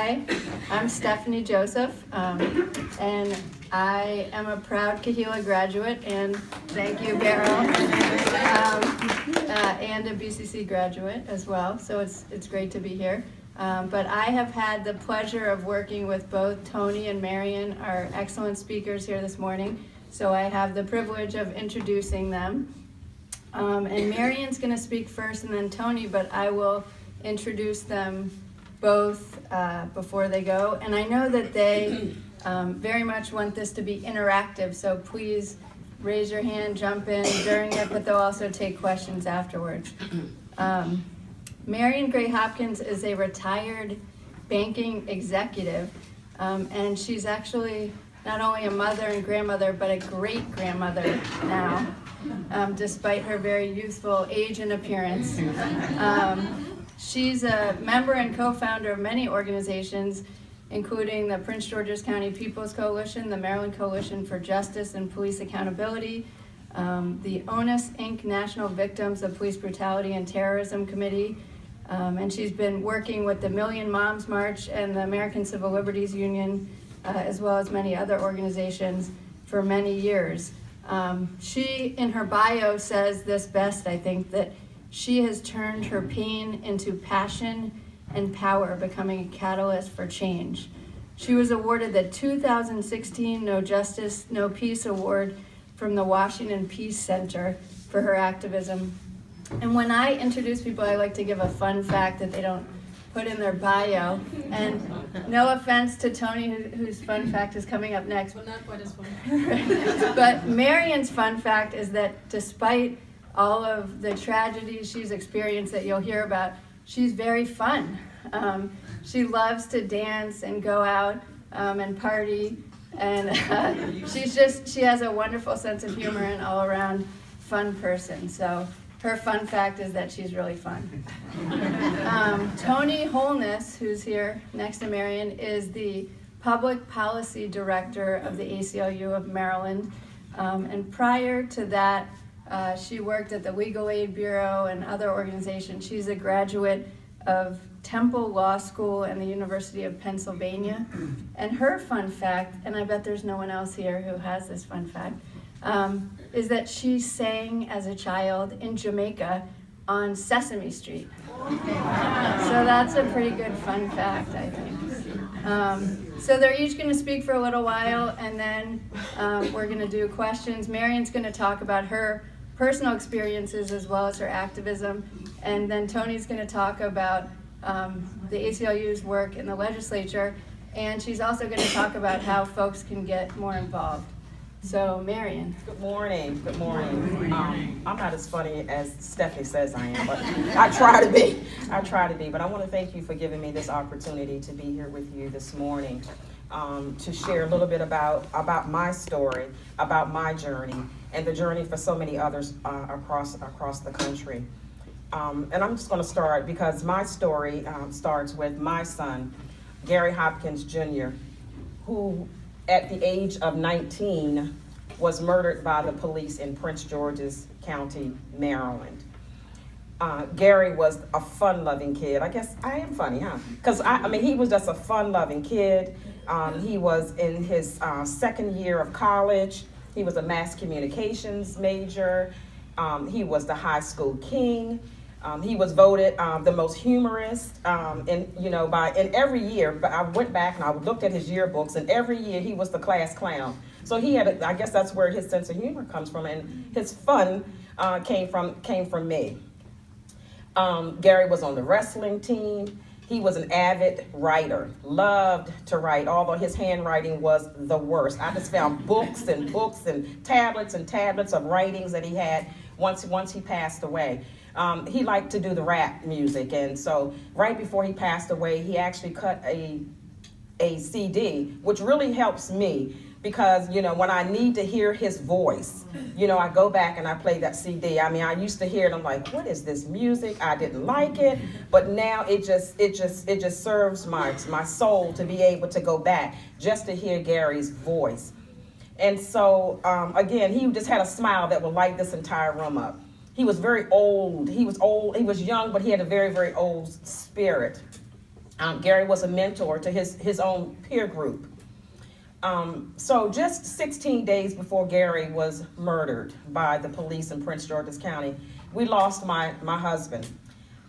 Hi, I'm Stephanie Joseph, and I am a proud Kahila graduate, and thank you, Beryl, and a BCC graduate as well, so it's great to be here. But I have had the pleasure of working with both Toni and Marion, our excellent speakers here this morning, so I have the privilege of introducing them. And Marion's going to speak first, and then Toni, but I will introduce them both before they go. And I know that they very much want this to be interactive, so please raise your hand, jump in during it, but they'll also take questions afterwards. Marion Gray-Hopkins is a retired banking executive, and she's actually not only a mother and grandmother, but a great-grandmother now, despite her very youthful age and appearance. She's a member and co-founder of many organizations, including the Prince George's County People's Coalition, the Maryland Coalition for Justice and Police Accountability, the ONUS Inc. National Victims of Police Brutality and Terrorism Committee, and she's been working with the Million Moms March and the American Civil Liberties Union, as well as many other organizations for many years. She, in her bio, says this best, I think, that she has turned her pain into passion and power, becoming a catalyst for change. She was awarded the 2016 No Justice, No Peace Award from the Washington Peace Center for her activism. And when I introduce people, I like to give a fun fact that they don't put in their bio. And no offense to Toni, whose fun fact is coming up next. Well, not quite as fun. But Marion's fun fact is that despite all of the tragedies she's experienced that you'll hear about, she's very fun. She loves to dance and go out and party, and she has a wonderful sense of humor and all-around fun person. So her fun fact is that she's really fun. Toni Holness, who's here next to Marion, is the Public Policy Director of the ACLU of Maryland. And prior to that, she worked at the Legal Aid Bureau and other organizations. She's a graduate of Temple Law School and the University of Pennsylvania. And her fun fact, and I bet there's no one else here who has this fun fact, is that she sang as a child in Jamaica on Sesame Street. So that's a pretty good fun fact, I think. So they're each going to speak for a little while, and then we're going to do questions. Marion's going to talk about her personal experiences as well as her activism, and then Toni's going to talk about the ACLU's work in the legislature, and she's also going to talk about how folks can get more involved. So, Marion. Good morning. Good morning. I'm not as funny as Stephanie says I am, but I try to be. But I want to thank you for giving me this opportunity to be here with you this morning, to share a little bit about my story, about my journey, and the journey for so many others across the country. And I'm just going to start because my story starts with my son, Gary Hopkins Jr., who at the age of 19 was murdered by the police in Prince George's County, Maryland. Gary was a fun-loving kid. I guess I am funny, huh? Because I mean, he was just a fun-loving kid. He was in his second year of college. He was a mass communications major. He was the high school king. He was voted the most humorous, in every year. But I went back and I looked at his yearbooks, and every year he was the class clown. So he had, I guess that's where his sense of humor comes from, and his fun came from me. Gary was on the wrestling team. He was an avid writer, loved to write, although his handwriting was the worst. I just found books and books and tablets of writings that he had once he passed away. He liked to do the rap music, and so right before he passed away, he actually cut a CD, which really helps me because, when I need to hear his voice, I go back and I play that CD. I mean, I used to hear it, I'm like, what is this music? I didn't like it, but now it just serves my soul to be able to go back just to hear Gary's voice. And so, again, he just had a smile that would light this entire room up. He was very old. He was young, but he had a very, very old spirit. Gary was a mentor to his own peer group. So just 16 days before Gary was murdered by the police in Prince George's County, we lost my husband.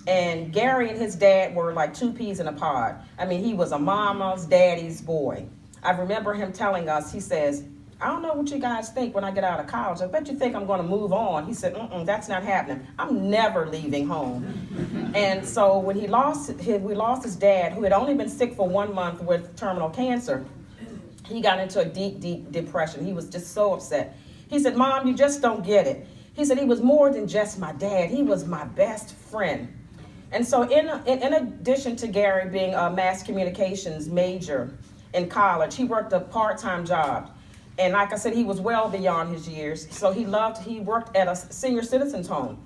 And Gary and his dad were like two peas in a pod. I mean, he was a mama's daddy's boy. I remember him telling us, he says, I don't know what you guys think when I get out of college. I bet you think I'm going to move on. He said, that's not happening. I'm never leaving home. And so when we lost his dad, who had only been sick for 1 month with terminal cancer, he got into a deep, deep depression. He was just so upset. He said, Mom, you just don't get it. He said, he was more than just my dad. He was my best friend. And so in addition to Gary being a mass communications major in college, he worked a part-time job. And like I said, he was well beyond his years. So he worked at a senior citizens home.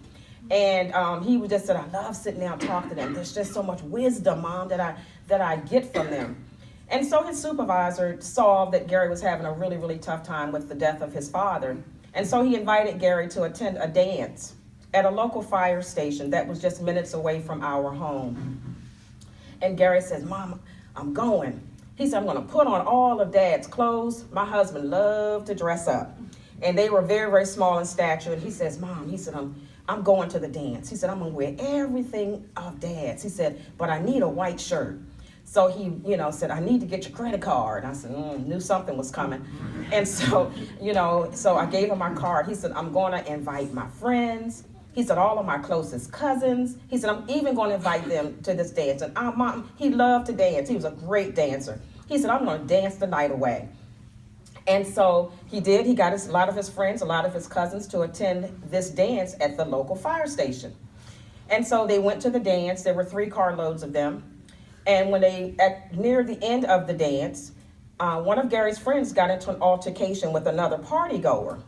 And he just said, I love sitting down and talking to them. There's just so much wisdom, Mom, that I get from them. And so his supervisor saw that Gary was having a really, really tough time with the death of his father. And so he invited Gary to attend a dance at a local fire station that was just minutes away from our home. And Gary says, Mom, I'm going. He said, I'm going to put on all of Dad's clothes. My husband loved to dress up. And they were very, very small in stature. And he says, Mom, he said, I'm going to the dance. He said, I'm going to wear everything of Dad's. He said, but I need a white shirt. So he, said, I need to get your credit card. And I said, knew something was coming. And so, so I gave him my card. He said, I'm going to invite my friends. He said, all of my closest cousins. He said, I'm even going to invite them to this dance. And Mom, he loved to dance. He was a great dancer. He said, I'm going to dance the night away. And so he did. He got a lot of his friends, a lot of his cousins to attend this dance at the local fire station. And so they went to the dance. There were 3 carloads of them. And when near the end of the dance, one of Gary's friends got into an altercation with another party goer.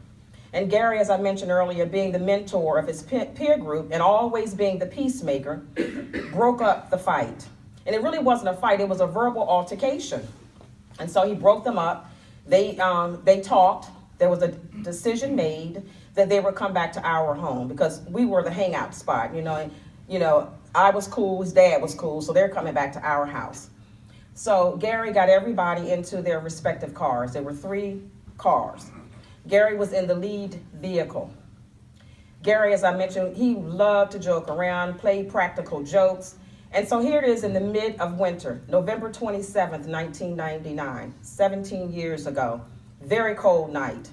And Gary, as I mentioned earlier, being the mentor of his peer group and always being the peacemaker, broke up the fight. And it really wasn't a fight, it was a verbal altercation. And so he broke them up. They talked. There was a decision made that they would come back to our home because we were the hangout spot. I was cool, his dad was cool, so they're coming back to our house. So Gary got everybody into their respective cars. There were 3 cars. Gary was in the lead vehicle. Gary, as I mentioned, he loved to joke around, play practical jokes. And so here it is in the mid of winter, November 27th, 1999, 17 years ago, very cold night.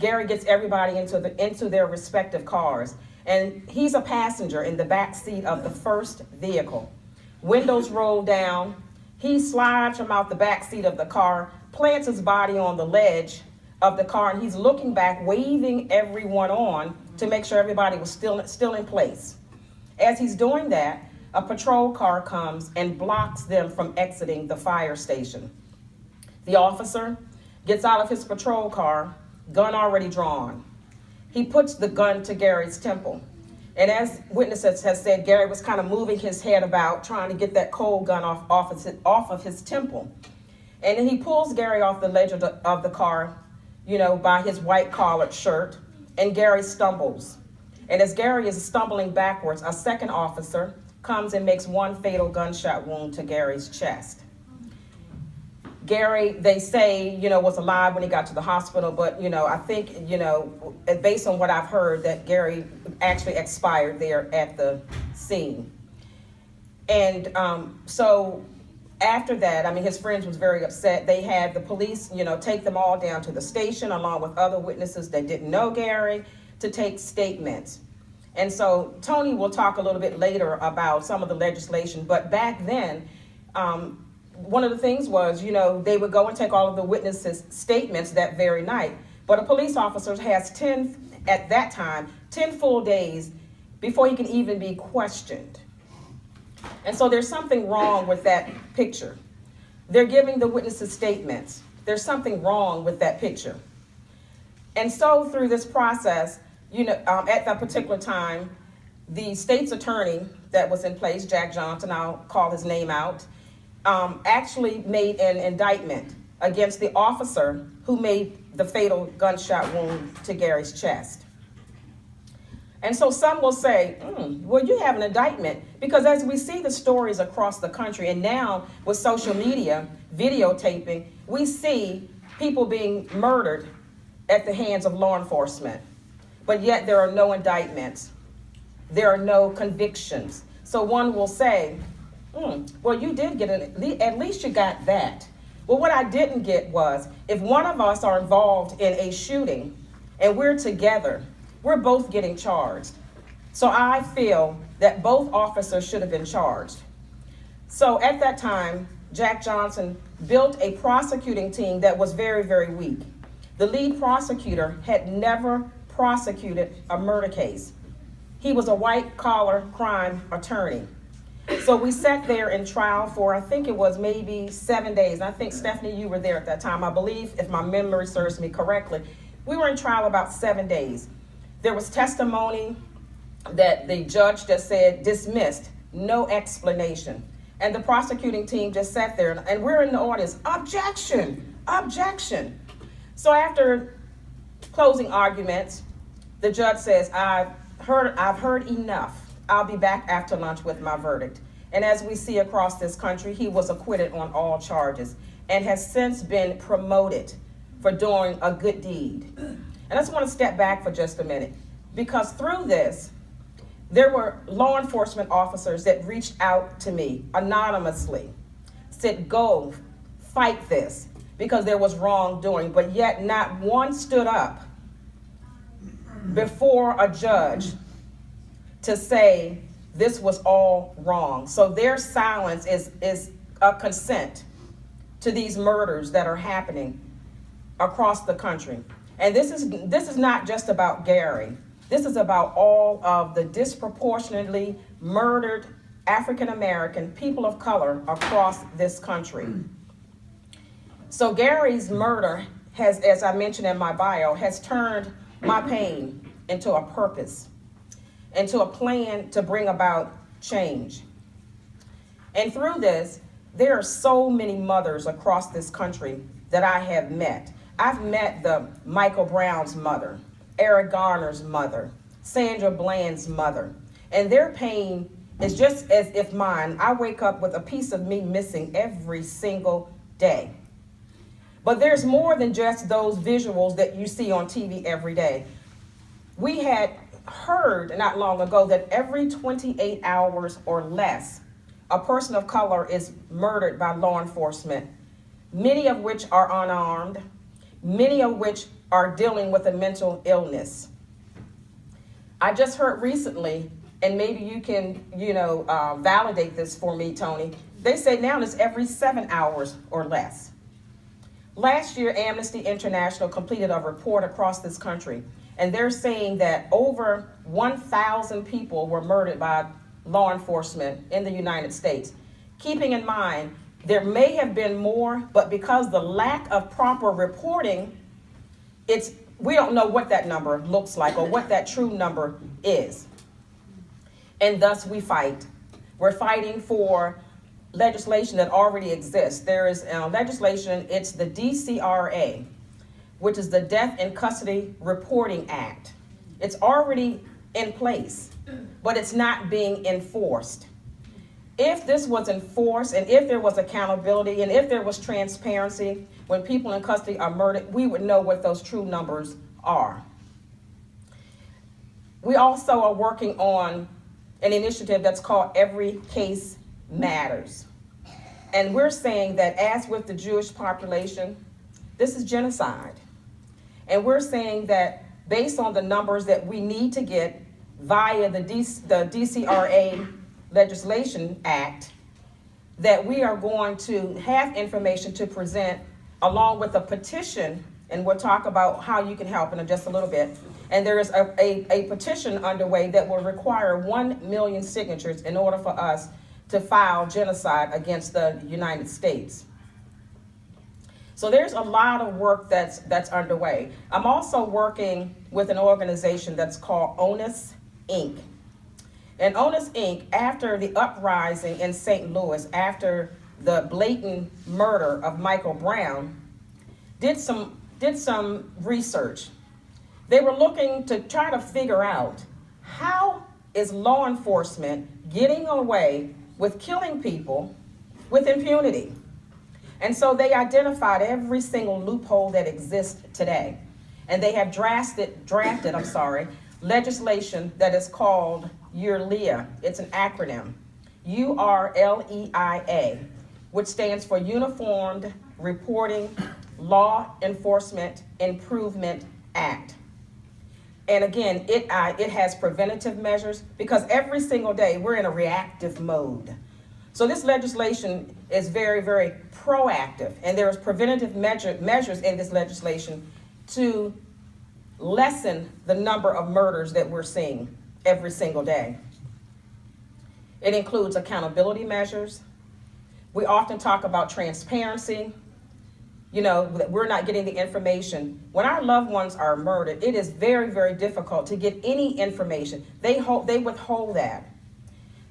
Gary gets everybody into their respective cars. And he's a passenger in the back seat of the first vehicle. Windows roll down. He slides from out the back seat of the car, plants his body on the ledge of the car, and he's looking back, waving everyone on to make sure everybody was still in place. As he's doing that, a patrol car comes and blocks them from exiting the fire station. The officer gets out of his patrol car, gun already drawn. He puts the gun to Gary's temple. And as witnesses have said, Gary was kind of moving his head about, trying to get that cold gun off of his temple. And then he pulls Gary off the ledge of the car, by his white collared shirt, and Gary stumbles. And as Gary is stumbling backwards, a second officer comes and makes one fatal gunshot wound to Gary's chest. Gary, they say, was alive when he got to the hospital, but, I think, based on what I've heard, that Gary actually expired there at the scene. And so after that, his friends was very upset. They had the police, take them all down to the station along with other witnesses that didn't know Gary to take statements. And so Toni will talk a little bit later about some of the legislation, but back then, one of the things was, they would go and take all of the witnesses' statements that very night. But a police officer has 10 full days before he can even be questioned. And so there's something wrong with that picture. They're giving the witnesses statements. There's something wrong with that picture. And so through this process, at that particular time, the state's attorney that was in place, Jack Johnson, I'll call his name out, actually made an indictment against the officer who made the fatal gunshot wound to Gary's chest. And so some will say, well, you have an indictment, because as we see the stories across the country, and now with social media, videotaping, we see people being murdered at the hands of law enforcement. But yet there are no indictments. There are no convictions. So one will say, well, you did get at least you got that. Well, what I didn't get was, if one of us are involved in a shooting and we're together, we're both getting charged. So I feel that both officers should have been charged. So at that time, Jack Johnson built a prosecuting team that was very, very weak. The lead prosecutor had never prosecuted a murder case. He was a white-collar crime attorney. So we sat there in trial for, I think it was maybe 7 days. I think, Stephanie, you were there at that time. I believe, if my memory serves me correctly, we were in trial about 7 days. There was testimony that the judge just said dismissed, no explanation. And the prosecuting team just sat there, and we're in the audience, objection, objection. So after closing arguments, the judge says, I've heard enough. I'll be back after lunch with my verdict. And as we see across this country, he was acquitted on all charges and has since been promoted for doing a good deed. And I just want to step back for just a minute, because through this, there were law enforcement officers that reached out to me anonymously, said, go fight this, because there was wrongdoing, but yet not one stood up before a judge to say this was all wrong. So their silence is a consent to these murders that are happening across the country. And this is not just about Gary. This is about all of the disproportionately murdered African American people of color across this country. So Gary's murder has, as I mentioned in my bio, has turned my pain into a purpose, into a plan to bring about change. And through this, there are so many mothers across this country that I have met. I've met the Michael Brown's mother, Eric Garner's mother, Sandra Bland's mother, and their pain is just as if mine. I wake up with a piece of me missing every single day. But there's more than just those visuals that you see on TV every day. We had heard not long ago that every 28 hours or less, a person of color is murdered by law enforcement, many of which are unarmed, many of which are dealing with a mental illness. I just heard recently, and maybe you can, validate this for me, Toni. They say now it's every 7 hours or less. Last year, Amnesty International completed a report across this country, and they're saying that over 1,000 people were murdered by law enforcement in the United States. Keeping in mind, there may have been more, but because the lack of proper reporting, we don't know what that number looks like or what that true number is. And thus we fight. We're fighting for legislation that already exists. There is legislation, it's the DCRA, which is the Death in Custody Reporting Act. It's already in place, but it's not being enforced. If this was enforced, and if there was accountability, and if there was transparency, when people in custody are murdered, we would know what those true numbers are. We also are working on an initiative that's called Every Case Matters. And we're saying that, as with the Jewish population, this is genocide. And we're saying that based on the numbers that we need to get via the DCRA Legislation Act, that we are going to have information to present along with a petition, and we'll talk about how you can help in just a little bit. And there is a petition underway that will require 1 million signatures in order for us to file genocide against the United States. So there's a lot of work that's underway. I'm also working with an organization that's called Onus, Inc. And Onus, Inc., after the uprising in St. Louis, after the blatant murder of Michael Brown, did some research. They were looking to try to figure out How is law enforcement getting away with killing people with impunity? And so they identified every single loophole that exists today. And they have drafted legislation that is called URLEA. It's an acronym, URLEIA, which stands for Uniformed Reporting Law Enforcement Improvement Act. And again, it has preventative measures, because every single day we're in a reactive mode. So this legislation is very, very proactive, and there is preventative measures in this legislation to lessen the number of murders that we're seeing every single day. It includes accountability measures. We often talk about transparency. You know, that we're not getting the information. When our loved ones are murdered, it is very, very difficult to get any information. They withhold that.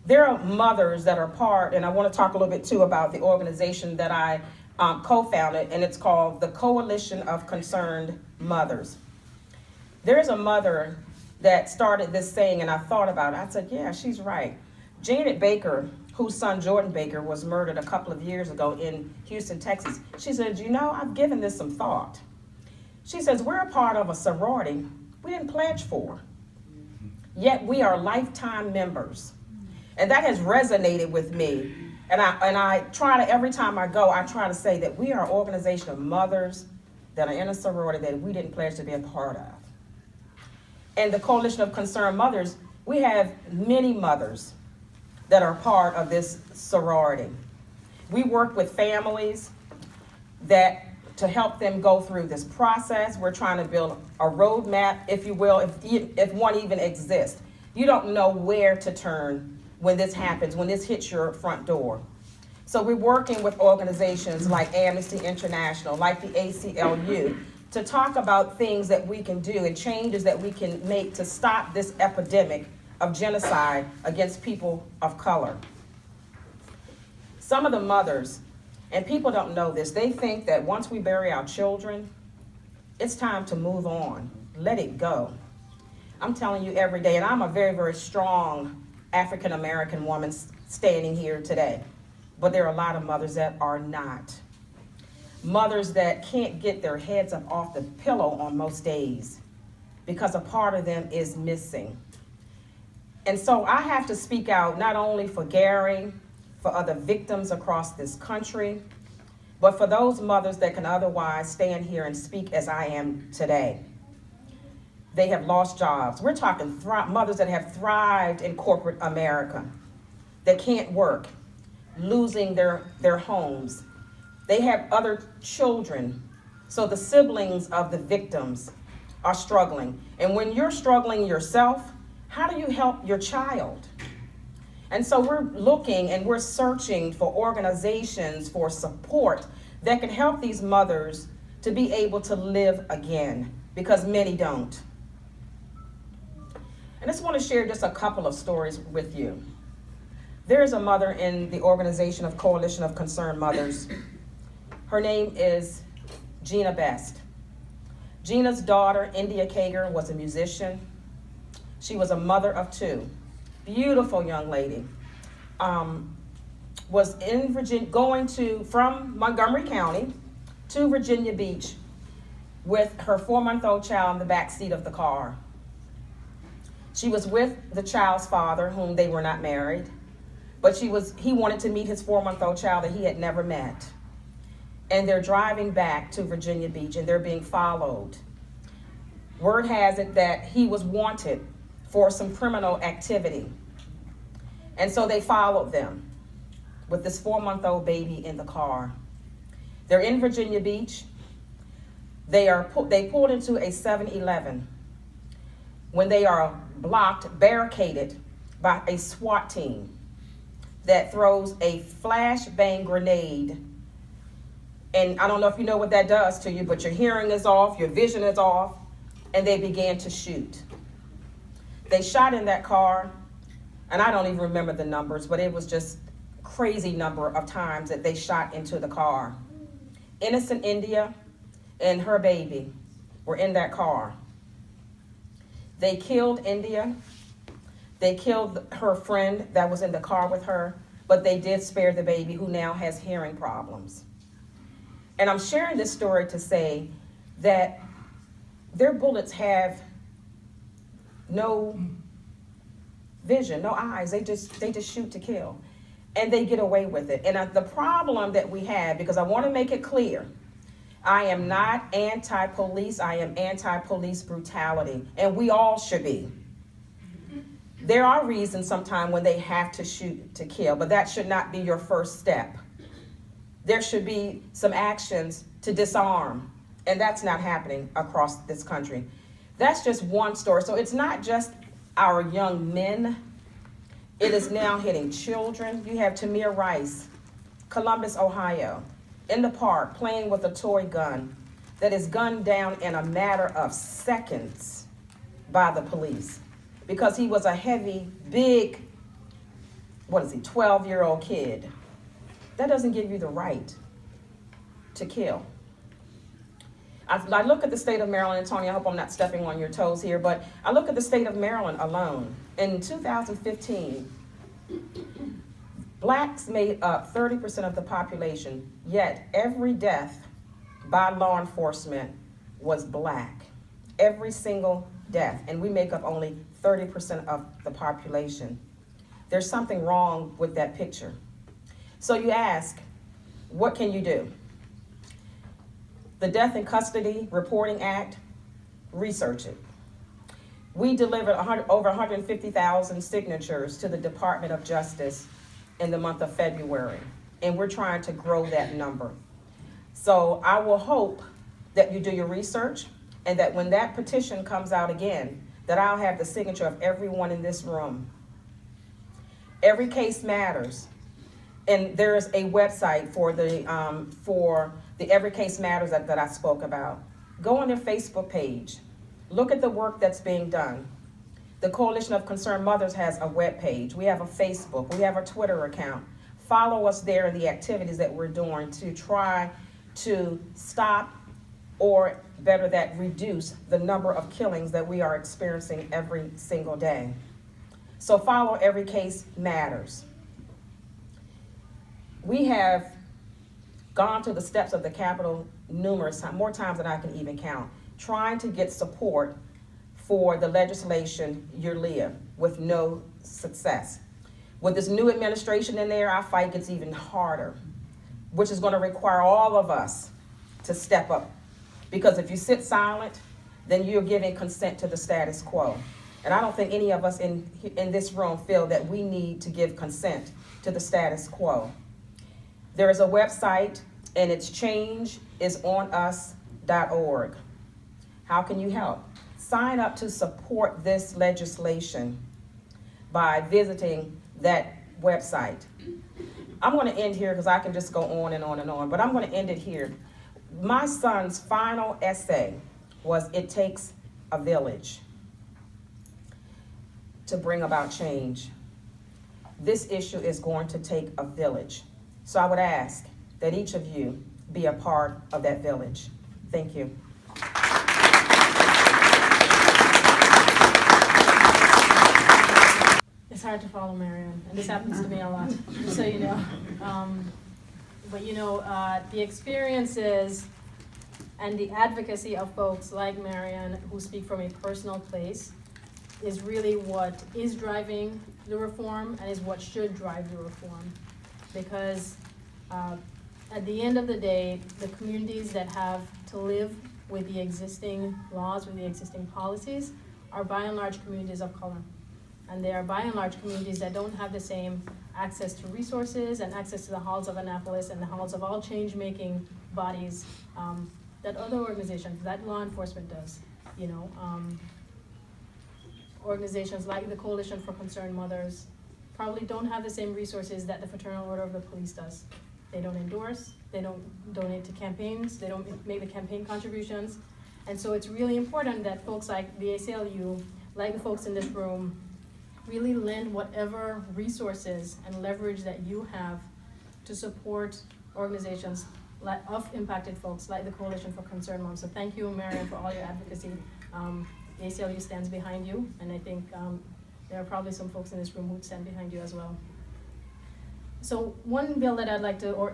There are mothers that are part, and I want to talk a little bit too about the organization that I co-founded, and it's called the Coalition of Concerned Mothers. There's a mother that started this saying, and I thought about it. I said, yeah, she's right. Janet Baker, whose son Jordan Baker was murdered a couple of years ago in Houston, Texas. She said, you know, I've given this some thought. She says, we're a part of a sorority we didn't pledge for, yet we are lifetime members. And that has resonated with me. And I try to, every time I go, I try to say that we are an organization of mothers that are in a sorority that we didn't pledge to be a part of. And the Coalition of Concerned Mothers, we have many mothers that are part of this sorority. We work with families to help them go through this process. We're trying to build a roadmap, if you will, if one even exists. You don't know where to turn when this happens, when this hits your front door. So we're working with organizations like Amnesty International, like the ACLU, to talk about things that we can do and changes that we can make to stop this epidemic of genocide against people of color. Some of the mothers, and people don't know this, they think that once we bury our children, it's time to move on, let it go. I'm telling you every day, and I'm a very, very strong African American woman standing here today, but there are a lot of mothers that are not. Mothers that can't get their heads up off the pillow on most days because a part of them is missing. And so I have to speak out not only for Gary, for other victims across this country, but for those mothers that can otherwise stand here and speak as I am today. They have lost jobs. We're talking mothers that have thrived in corporate America, that can't work, losing their homes. They have other children, so the siblings of the victims are struggling. And when you're struggling yourself, how do you help your child? And so we're looking and we're searching for organizations for support that can help these mothers to be able to live again, because many don't. I just want to share just a couple of stories with you. There is a mother in the organization of Coalition of Concerned Mothers. Her name is Gina Best. Gina's daughter, India Kager, was a musician. She was a mother of two. Beautiful young lady. Was in Virginia, going from Montgomery County to Virginia Beach with her 4-month-old child in the back seat of the car. She was with the child's father, whom they were not married, but he wanted to meet his 4-month-old child that he had never met. And they're driving back to Virginia Beach, and they're being followed. Word has it that he was wanted for some criminal activity. And so they followed them with this 4-month-old baby in the car. They're in Virginia Beach. They pulled into a 7-Eleven when they are barricaded by a SWAT team that throws a flashbang grenade. And I don't know if you know what that does to you, but your hearing is off, your vision is off, and they began to shoot. They shot in that car, and I don't even remember the numbers, but it was just a crazy number of times that they shot into the car. Innocent India and her baby were in that car. They killed India, They killed her friend that was in the car with her, but they did spare the baby, who now has hearing problems. And I'm sharing this story to say that their bullets have no vision, no eyes. They just shoot to kill, and they get away with it. And the problem that we have, because I want to make it clear, I am not anti-police. I am anti-police brutality, and we all should be. There are reasons sometimes when they have to shoot to kill, but that should not be your first step. There should be some actions to disarm, and that's not happening across this country. That's just one story. So it's not just our young men. It is now hitting children. You have Tamir Rice, Columbus, Ohio, in the park playing with a toy gun that is gunned down in a matter of seconds by the police because he was a heavy, big, 12-year-old kid. That doesn't give you the right to kill. I look at the state of Maryland, and Toni, I hope I'm not stepping on your toes here, but I look at the state of Maryland alone. In 2015, blacks made up 30% of the population, yet every death by law enforcement was black. Every single death, and we make up only 30% of the population. There's something wrong with that picture. So you ask, what can you do? The Death in Custody Reporting Act, research it. We delivered over 150,000 signatures to the Department of Justice in the month of February, and we're trying to grow that number. So I will hope that you do your research, and that when that petition comes out again, that I'll have the signature of everyone in this room. Every case matters, and there's a website for the Every Case Matters that I spoke about. Go on their Facebook page. Look at the work that's being done. The Coalition of Concerned Mothers has a web page. We have a Facebook. We have a Twitter account. Follow us there in the activities that we're doing to try to stop, or better that, reduce the number of killings that we are experiencing every single day. So follow Every Case Matters. We have gone to the steps of the Capitol numerous times, more times than I can even count, trying to get support for the legislation Yulia with no success. With this new administration in there, our fight gets even harder, which is going to require all of us to step up. Because if you sit silent, then you're giving consent to the status quo. And I don't think any of us in this room feel that we need to give consent to the status quo. There is a website, and its changeisonus.org. How can you help? Sign up to support this legislation by visiting that website. I'm going to end here because I can just go on and on and on, but I'm going to end it here. My son's final essay was, "It takes a village to bring about change." This issue is going to take a village. So I would ask that each of you be a part of that village. Thank you. It's hard to follow Marion, and this happens to me a lot, just so you know. But you know, the experiences and the advocacy of folks like Marion, who speak from a personal place, is really what is driving the reform and is what should drive the reform. Because at the end of the day, the communities that have to live with the existing laws, with the existing policies, are by and large communities of color. And they are by and large communities that don't have the same access to resources and access to the halls of Annapolis and the halls of all change-making bodies that other organizations, that law enforcement does. You know, organizations like the Coalition for Concerned Mothers probably don't have the same resources that the Fraternal Order of the Police does. They don't endorse, they don't donate to campaigns, they don't make the campaign contributions. And so it's really important that folks like the ACLU, like the folks in this room, really lend whatever resources and leverage that you have to support organizations of impacted folks like the Coalition for Concerned Moms. So thank you, Marion, for all your advocacy. The ACLU stands behind you, and I think There are probably some folks in this room who'd stand behind you as well. So one bill that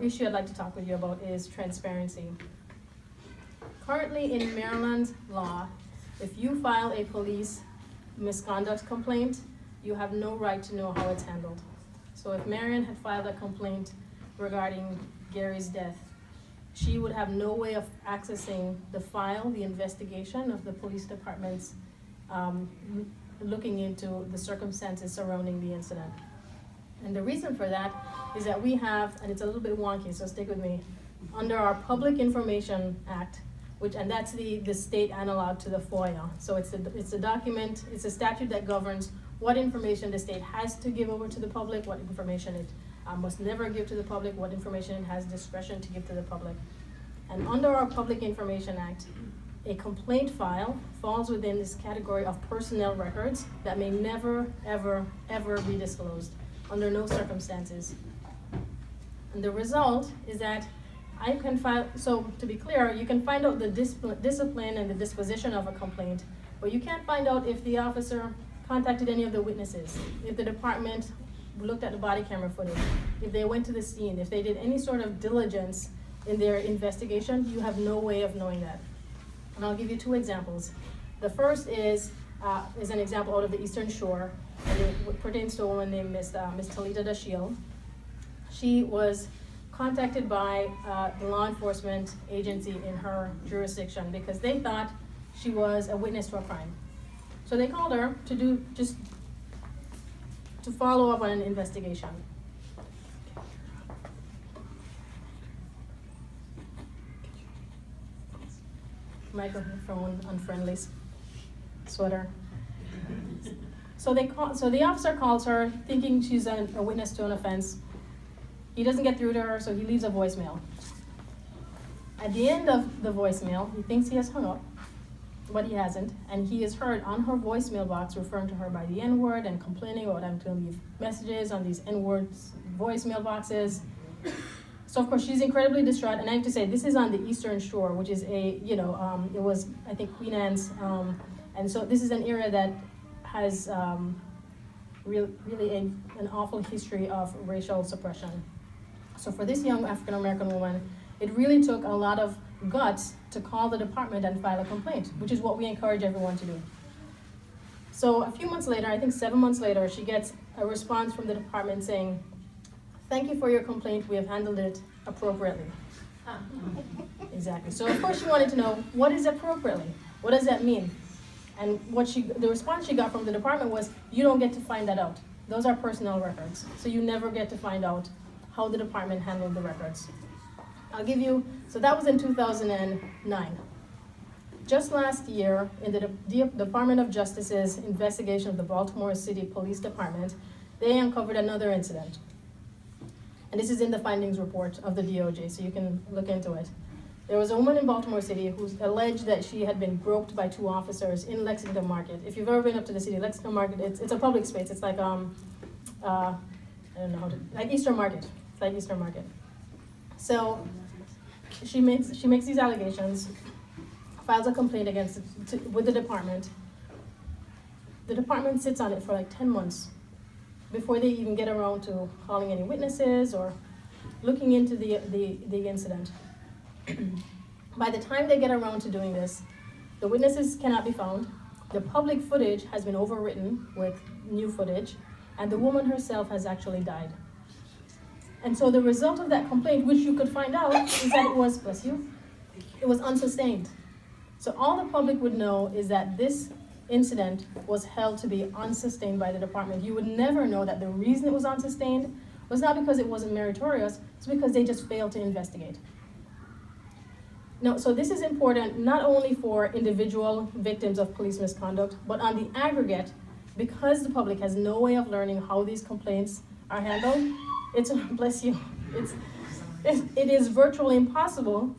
issue I'd like to talk with you about is transparency. Currently in Maryland law, if you file a police misconduct complaint, you have no right to know how it's handled. So if Marion had filed a complaint regarding Gary's death, she would have no way of accessing the file, the investigation of the police department's looking into the circumstances surrounding the incident. And the reason for that is that we have, and it's a little bit wonky, so stick with me, under our Public Information Act, and that's the state analog to the FOIA. So it's a document, it's a statute that governs what information the state has to give over to the public, what information it must never give to the public, what information it has discretion to give to the public. And under our Public Information Act, a complaint file falls within this category of personnel records that may never, ever, ever be disclosed under no circumstances. And the result is that I can file, so to be clear, you can find out the discipline and the disposition of a complaint, but you can't find out if the officer contacted any of the witnesses, if the department looked at the body camera footage, if they went to the scene, if they did any sort of diligence in their investigation. You have no way of knowing that. And I'll give you two examples. The first is an example out of the Eastern Shore, and it pertains to a woman named Miss Talita Dashiel. She was contacted by the law enforcement agency in her jurisdiction because they thought she was a witness to a crime. So they called her to follow up on an investigation. Microphone unfriendly sweater. So the officer calls her thinking she's a witness to an offense. He doesn't get through to her, so he leaves a voicemail. At the end of the voicemail, he thinks he has hung up, but he hasn't, and he is heard on her voicemail box referring to her by the N-word and complaining about having to leave messages on these N-words voicemail boxes. So of course she's incredibly distraught, and I have to say this is on the Eastern Shore, which is it was I think Queen Anne's, and so this is an area that has really an awful history of racial suppression. So for this young African American woman, it really took a lot of guts to call the department and file a complaint, which is what we encourage everyone to do. So a few months later, I think 7 months later, she gets a response from the department saying, "Thank you for your complaint, we have handled it appropriately." Exactly. So of course she wanted to know, what is appropriately? What does that mean? And the response she got from the department was, you don't get to find that out. Those are personnel records. So you never get to find out how the department handled the records. I'll give you, so that was in 2009. Just last year, in the Department of Justice's investigation of the Baltimore City Police Department, they uncovered another incident. And this is in the findings report of the DOJ, so you can look into it. There was a woman in Baltimore City who alleged that she had been groped by two officers in Lexington Market. If you've ever been up to the city, Lexington Market, it's a public space. It's like, I don't know how to, like Eastern Market. It's like Eastern Market. So she makes these allegations, files a complaint with the department. The department sits on it for like 10 months before they even get around to calling any witnesses or looking into the incident. By the time they get around to doing this, the witnesses cannot be found, the public footage has been overwritten with new footage, and the woman herself has actually died. And so the result of that complaint, which you could find out, is that it was, bless you, it was unsustained. So all the public would know is that this incident was held to be unsustained by the department. You would never know that the reason it was unsustained was not because it wasn't meritorious, it's because they just failed to investigate. No, so this is important not only for individual victims of police misconduct, but on the aggregate, because the public has no way of learning how these complaints are handled, bless you, it is virtually impossible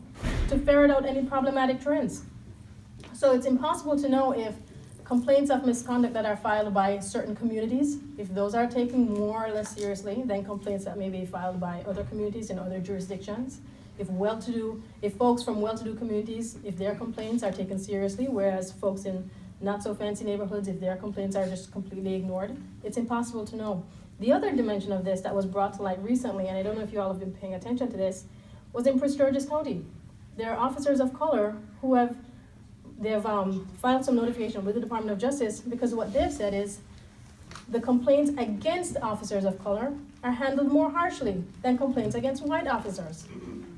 to ferret out any problematic trends. So it's impossible to know if complaints of misconduct that are filed by certain communities, if those are taken more or less seriously than complaints that may be filed by other communities in other jurisdictions. If folks from well-to-do communities, if their complaints are taken seriously, whereas folks in not so fancy neighborhoods, if their complaints are just completely ignored, it's impossible to know. The other dimension of this that was brought to light recently, and I don't know if you all have been paying attention to this, was in Prince George's County. There are officers of color who they've filed some notification with the Department of Justice because what they've said is the complaints against officers of color are handled more harshly than complaints against white officers.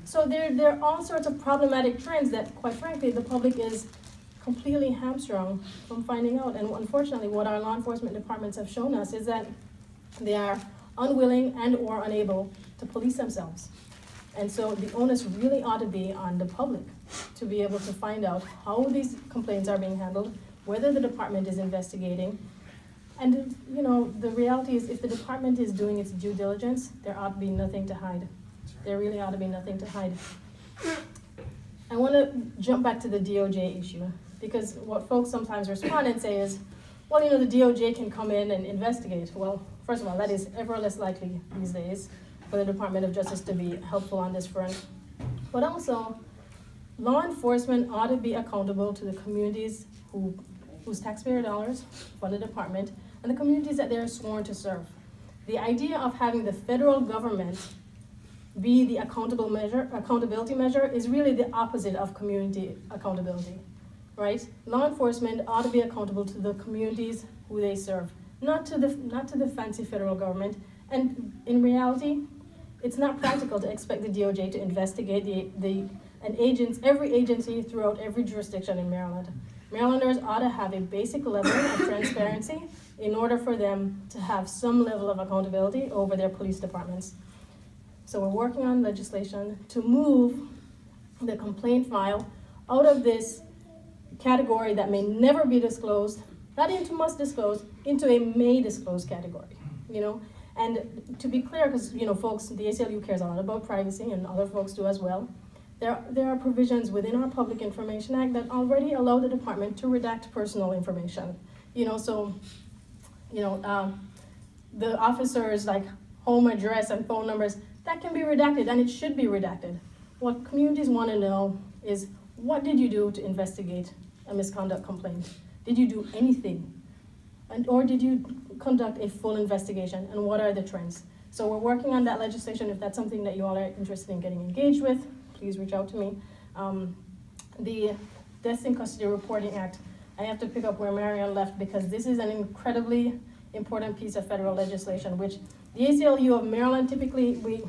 So there are all sorts of problematic trends that, quite frankly, the public is completely hamstrung from finding out. And unfortunately, what our law enforcement departments have shown us is that they are unwilling and or unable to police themselves. And so the onus really ought to be on the public to be able to find out how these complaints are being handled, whether the department is investigating. And the reality is if the department is doing its due diligence, there ought to be nothing to hide. There really ought to be nothing to hide. I want to jump back to the DOJ issue, because what folks sometimes respond and say is, well, the DOJ can come in and investigate. Well, first of all, that is ever less likely these days for the Department of Justice to be helpful on this front. But also, law enforcement ought to be accountable to the communities whose taxpayer dollars fund the department and the communities that they're sworn to serve. The idea of having the federal government be the accountability measure is really the opposite of community accountability, right? Law enforcement ought to be accountable to the communities who they serve, not to the fancy federal government. And in reality, it's not practical to expect the DOJ to investigate every agency throughout every jurisdiction in Maryland. Marylanders ought to have a basic level of transparency in order for them to have some level of accountability over their police departments. So we're working on legislation to move the complaint file out of this category that may never be disclosed, not into must disclose, into a may disclose category, And to be clear, because, folks, the ACLU cares a lot about privacy, and other folks do as well. There are provisions within our Public Information Act that already allow the department to redact personal information. The officers' home address and phone numbers, that can be redacted, and it should be redacted. What communities want to know is, what did you do to investigate a misconduct complaint? Did you do anything? Or did you conduct a full investigation, and what are the trends? So we're working on that legislation. If that's something that you all are interested in getting engaged with, please reach out to me. The Deaths in Custody Reporting Act, I have to pick up where Marion left, because this is an incredibly important piece of federal legislation, which the ACLU of Maryland, typically we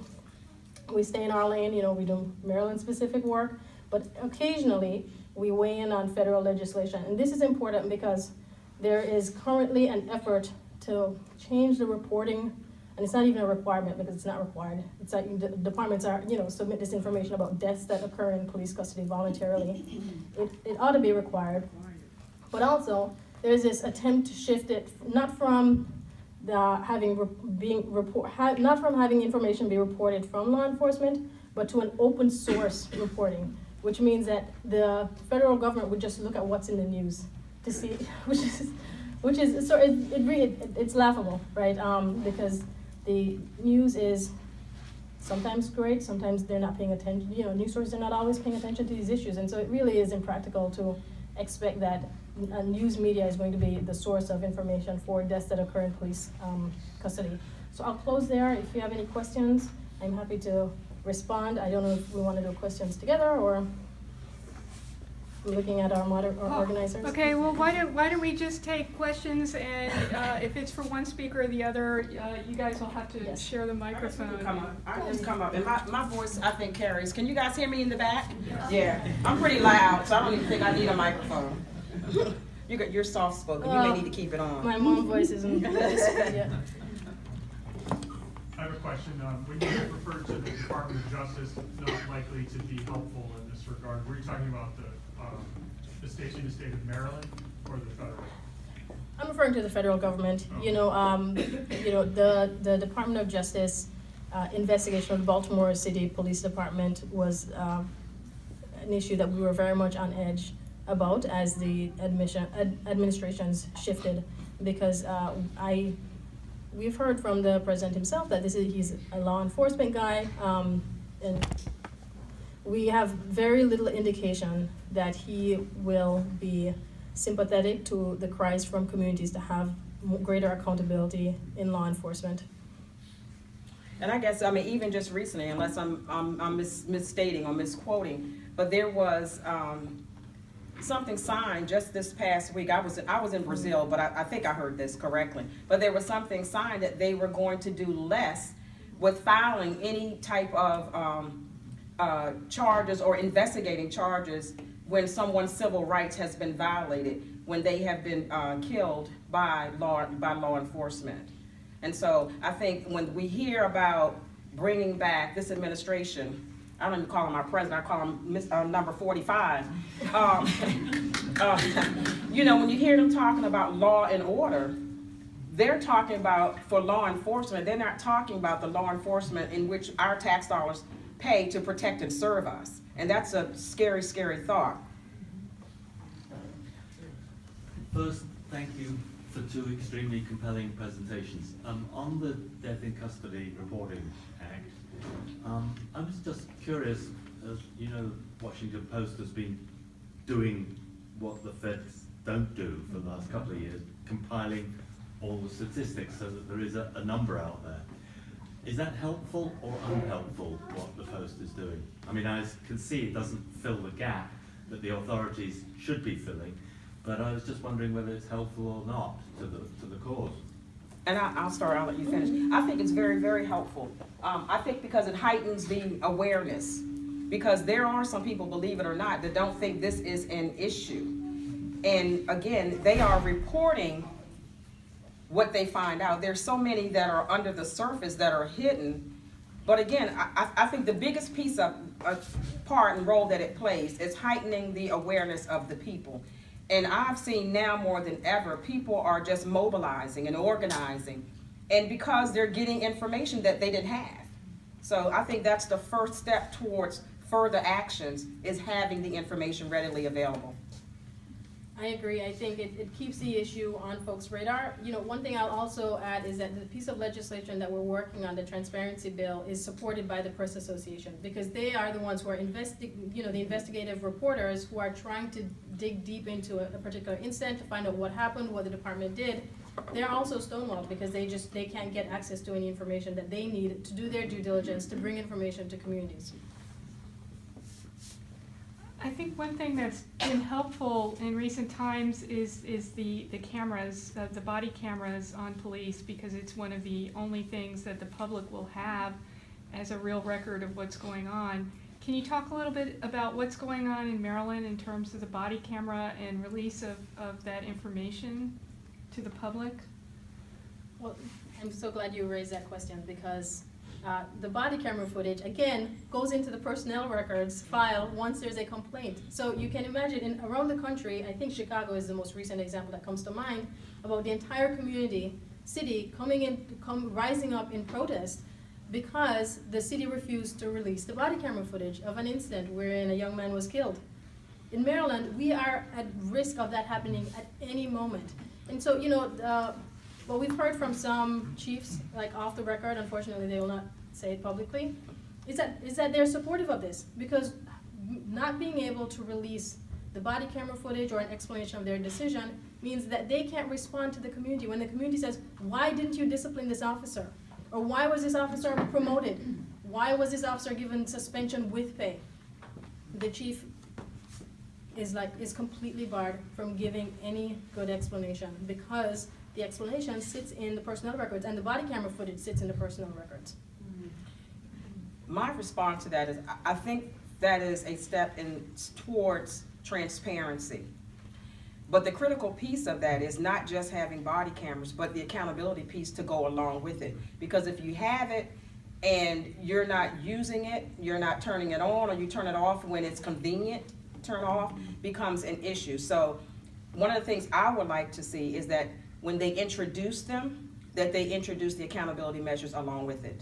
stay in our lane, we do Maryland-specific work, but occasionally we weigh in on federal legislation. And this is important because there is currently an effort to change the reporting, and it's not even a requirement because it's not required. It's like the departments are, submit this information about deaths that occur in police custody voluntarily. It ought to be required. But also, there's this attempt to shift it not from having information be reported from law enforcement, but to an open source reporting, which means that the federal government would just look at what's in the news to see, it's laughable, right? Because the news is sometimes great, sometimes they're not paying attention. News sources are not always paying attention to these issues, and so it really is impractical to expect that news media is going to be the source of information for deaths that occur in police custody. So I'll close there. If you have any questions, I'm happy to respond. I don't know if we want to do questions together, or I'm looking at our organizers. Okay, well, why don't we just take questions, and if it's for one speaker or the other, you guys will have to share the microphone. I just come up, and my voice, I think, carries. Can you guys hear me in the back? Yeah, I'm pretty loud, so I don't even think I need a microphone. You're soft spoken. You may need to keep it on. My mom voice isn't yet. I have a question. When you referred to the Department of Justice not likely to be helpful in this regard, were you talking about the state of Maryland or the federal? I'm referring to the federal government. Okay. The Department of Justice investigation of the Baltimore City Police Department was an issue that we were very much on edge about as the administrations shifted, because we've heard from the president himself that he's a law enforcement guy, and we have very little indication that he will be sympathetic to the cries from communities to have greater accountability in law enforcement. And I guess, I mean, even just recently, unless I'm misstating or misquoting, but there was something signed just this past week. I was in Brazil, but I think I heard this correctly. But there was something signed that they were going to do less with filing any type of charges or investigating charges when someone's civil rights has been violated, when they have been killed by law enforcement. And so I think when we hear about bringing back this administration, I don't even call him our president, I call him number 45. You know, when you hear them talking about law and order, they're talking about for law enforcement, they're not talking about the law enforcement in which our tax dollars pay to protect and serve us. And that's a scary, scary thought. First, thank you for two extremely compelling presentations. On the Death in Custody Reporting Act, I was just curious, as you know, Washington Post has been doing what the feds don't do for the last couple of years, compiling all the statistics so that there is a number out there. Is that helpful or unhelpful, what the Post is doing? I mean, I can see it doesn't fill the gap that the authorities should be filling, but I was just wondering whether it's helpful or not to the cause. And I'll start, I'll let you finish. I think it's very, very helpful. I think because it heightens the awareness. Because there are some people, believe it or not, that don't think this is an issue. And again, they are reporting what they find out. There's so many that are under the surface that are hidden. But again, I think the biggest piece of part and role that it plays is heightening the awareness of the people. And I've seen now more than ever, people are just mobilizing and organizing, and because they're getting information that they didn't have. So I think that's the first step towards further actions, is having the information readily available. I agree. I think it keeps the issue on folks' radar. You know, one thing I'll also add is that the piece of legislation that we're working on, the transparency bill, is supported by the Press Association, because they are the ones who are the investigative reporters who are trying to dig deep into a particular incident to find out what happened, what the department did. They're also stonewalled because they can't get access to any information that they need to do their due diligence to bring information to communities. I think one thing that's been helpful in recent times is the cameras, the body cameras on police, because it's one of the only things that the public will have as a real record of what's going on. Can you talk a little bit about what's going on in Maryland in terms of the body camera and release of that information to the public? Well, I'm so glad you raised that question, because the body camera footage, again, goes into the personnel records file once there's a complaint. So you can imagine, around the country, I think Chicago is the most recent example that comes to mind, about the entire city rising up in protest because the city refused to release the body camera footage of an incident wherein a young man was killed. In Maryland, we are at risk of that happening at any moment. And so, you know, what we've heard from some chiefs, like off the record, unfortunately they will not say it publicly, is that they're supportive of this, because not being able to release the body camera footage or an explanation of their decision means that they can't respond to the community. When the community says, why didn't you discipline this officer? Or why was this officer promoted? Why was this officer given suspension with pay? The chief is completely barred from giving any good explanation, because the explanation sits in the personnel records and the body camera footage sits in the personnel records. My response to that is, I think that is a step towards transparency. But the critical piece of that is not just having body cameras, but the accountability piece to go along with it. Because if you have it and you're not using it, you're not turning it on, or you turn it off when it's convenient, turn off, becomes an issue. So one of the things I would like to see is that when they introduce them, that they introduce the accountability measures along with it.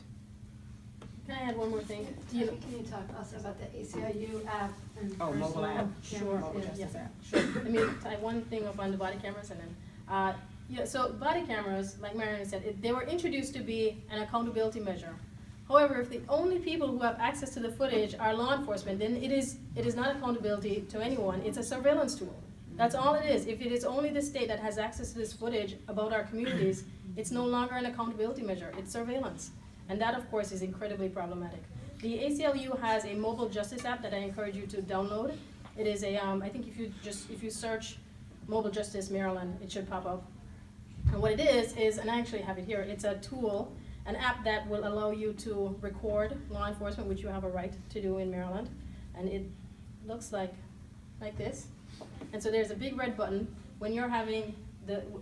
Can I add one more thing? Can you talk also about the ACLU app and Mobile app. Sure. Mobile Yeah, justice yeah. app. Sure. Let me tie one thing up on the body cameras, and then so body cameras, like Marion said, they were introduced to be an accountability measure. However, if the only people who have access to the footage are law enforcement, then it is not accountability to anyone. It's a surveillance tool. That's all it is. If it is only the state that has access to this footage about our communities, it's no longer an accountability measure, it's surveillance. And that, of course, is incredibly problematic. The ACLU has a mobile justice app that I encourage you to download. It is a, I think if you search Mobile Justice Maryland, it should pop up. And what it is, and I actually have it here, it's a tool, an app that will allow you to record law enforcement, which you have a right to do in Maryland. And it looks like this. And so there's a big red button. When you're having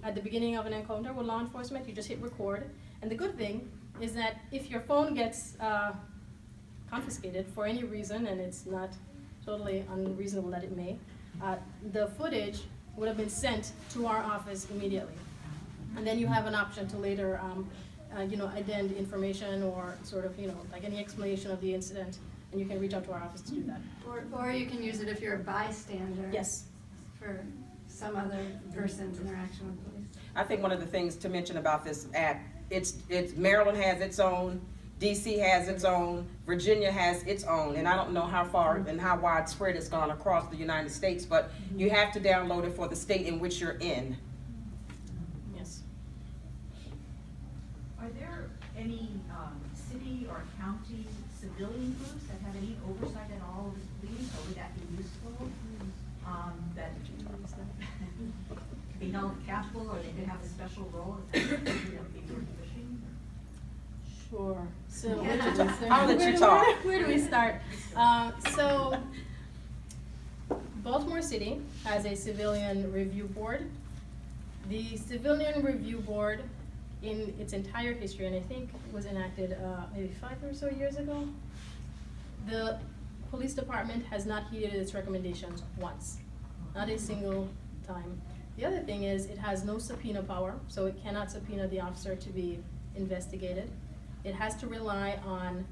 at the beginning of an encounter with law enforcement, you just hit record. And the good thing is that if your phone gets confiscated for any reason, and it's not totally unreasonable that it may, the footage would have been sent to our office immediately. And then you have an option to later, addend information or sort of, like any explanation of the incident, and you can reach out to our office to do that. Or you can use it if you're a bystander. Yes. For some other person's interaction with police. I think one of the things to mention about this app, it's Maryland has its own, DC has its own, Virginia has its own, and I don't know how far and how widespread it's gone across the United States, but you have to download it for the state in which you're in. Yes. Are there any city or county civilian groups that have any oversight at all of the police, or would that be useful? That could be held accountable, or they could have a special role if that would be worth pushing? Sure. So I'll let you talk. Where do we start? So Baltimore City has a civilian review board. The civilian review board, in its entire history, and I think it was enacted maybe 5 or so years ago, the police department has not heeded its recommendations once, not a single time. The other thing is it has no subpoena power, so it cannot subpoena the officer to be investigated. It has to rely on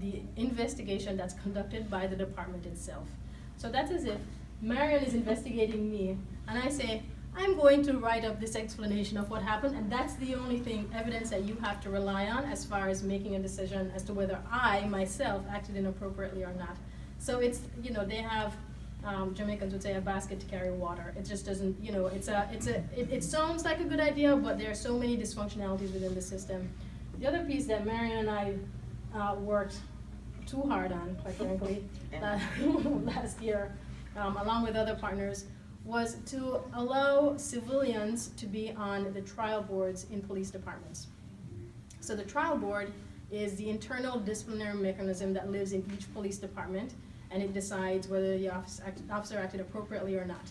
the investigation that's conducted by the department itself. So that's as if Marion is investigating me, and I say, I'm going to write up this explanation of what happened, and that's the only evidence that you have to rely on as far as making a decision as to whether I, myself, acted inappropriately or not. So it's, they have, Jamaicans would say, a basket to carry water. It just doesn't, it sounds like a good idea, but there are so many dysfunctionalities within the system. The other piece that Marion and I worked too hard on, quite frankly, last year, along with other partners, was to allow civilians to be on the trial boards in police departments. So the trial board is the internal disciplinary mechanism that lives in each police department, and it decides whether the officer acted appropriately or not.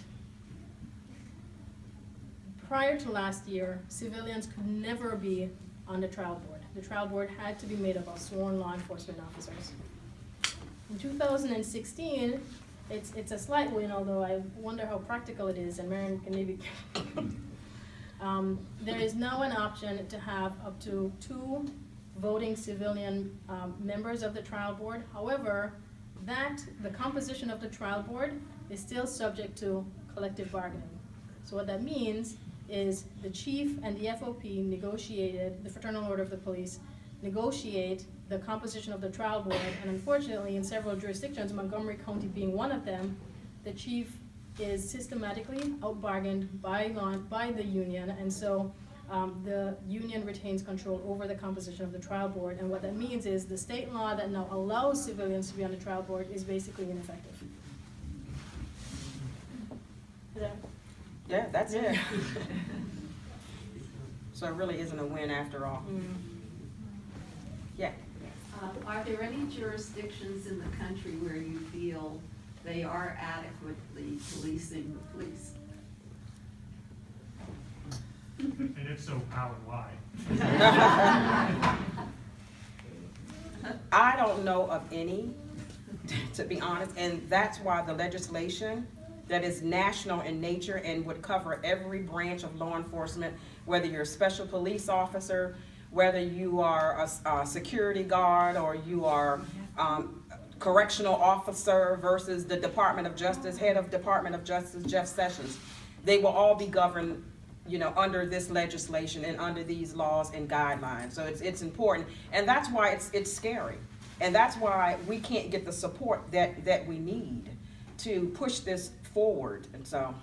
Prior to last year, civilians could never be on the trial board. The trial board had to be made up of sworn law enforcement officers. In 2016, it's a slight win, although I wonder how practical it is, and Marion can maybe there is now an option to have up to 2 voting civilian members of the trial board. However, the composition of the trial board is still subject to collective bargaining. So what that means is the chief and the FOP negotiated, the Fraternal Order of the Police, negotiate the composition of the trial board, and unfortunately in several jurisdictions, Montgomery County being one of them, the chief is systematically out-bargained by the union, and so the union retains control over the composition of the trial board, and what that means is the state law that now allows civilians to be on the trial board is basically ineffective. Yeah, that's it. So it really isn't a win after all. Yeah. Are there any jurisdictions in the country where you feel they are adequately policing the police? And if so, how and why? I don't know of any, to be honest, and that's why the legislation that is national in nature and would cover every branch of law enforcement, whether you're a special police officer, whether you are a security guard, or you are correctional officer versus the Department of Justice, head of Department of Justice, Jeff Sessions. They will all be governed, under this legislation and under these laws and guidelines. So it's important, and that's why it's scary, and that's why we can't get the support that we need to push this forward. And so,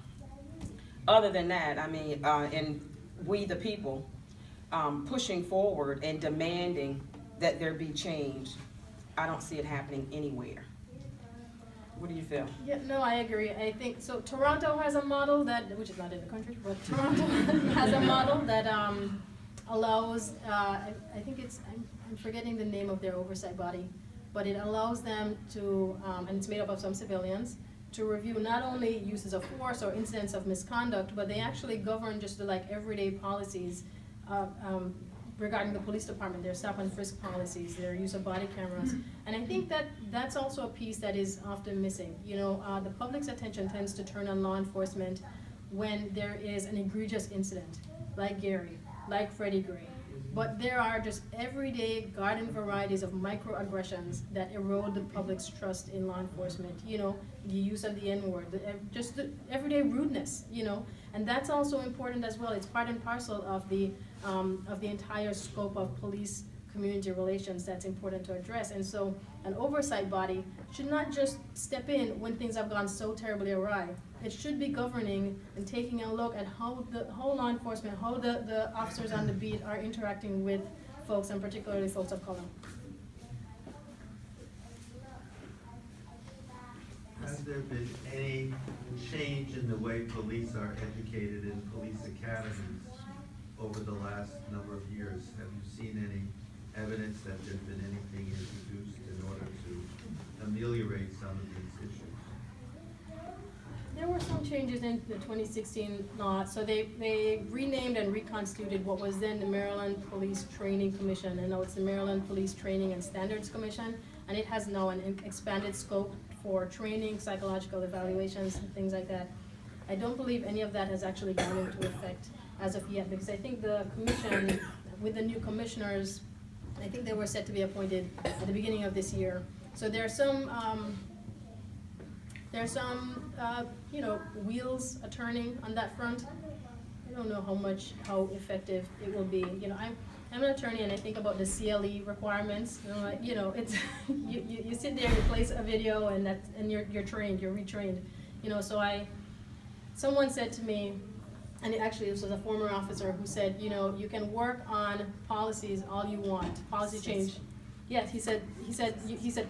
other than that, I mean, and we the people, pushing forward and demanding that there be change, I don't see it happening anywhere. What do you feel? Yeah, no, I agree. I think, so Toronto has a model that, which is not in the country, but Toronto has a model that allows, I think it's, I'm forgetting the name of their oversight body, but it allows them to, and it's made up of some civilians, to review not only uses of force or incidents of misconduct, but they actually govern just the like everyday policies regarding the police department, their stop and frisk policies, their use of body cameras. And I think that that's also a piece that is often missing. You know, the public's attention tends to turn on law enforcement when there is an egregious incident, like Gary, like Freddie Gray. But there are just everyday garden varieties of microaggressions that erode the public's trust in law enforcement. You know, the use of the N-word, just the everyday rudeness, you know. And that's also important as well. It's part and parcel of the entire scope of police community relations that's important to address. And so an oversight body should not just step in when things have gone so terribly awry. It should be governing and taking a look at how the whole law enforcement, how the officers on the beat are interacting with folks, and particularly folks of color. Has there been any change in the way police are educated in police academies over the last number of years? Have you seen any evidence that there's been anything introduced in order to ameliorate some of these issues? There were some changes in the 2016 law. So they renamed and reconstituted what was then the Maryland Police Training Commission, and now it's the Maryland Police Training and Standards Commission, and it has now an expanded scope for training, psychological evaluations, and things like that. I don't believe any of that has actually gone into effect as of yet, because I think the commission, with the new commissioners, I think they were set to be appointed at the beginning of this year. So there are some, you know, wheels are turning on that front. I don't know how effective it will be. You know, I'm an attorney, and I think about the CLE requirements. You know, like, you know, it's you sit there, you place a video, and you're trained, you're retrained. You know, so someone said to me, and actually this was a former officer who said, you know, you can work on policies all you want, policy change. Yes, he said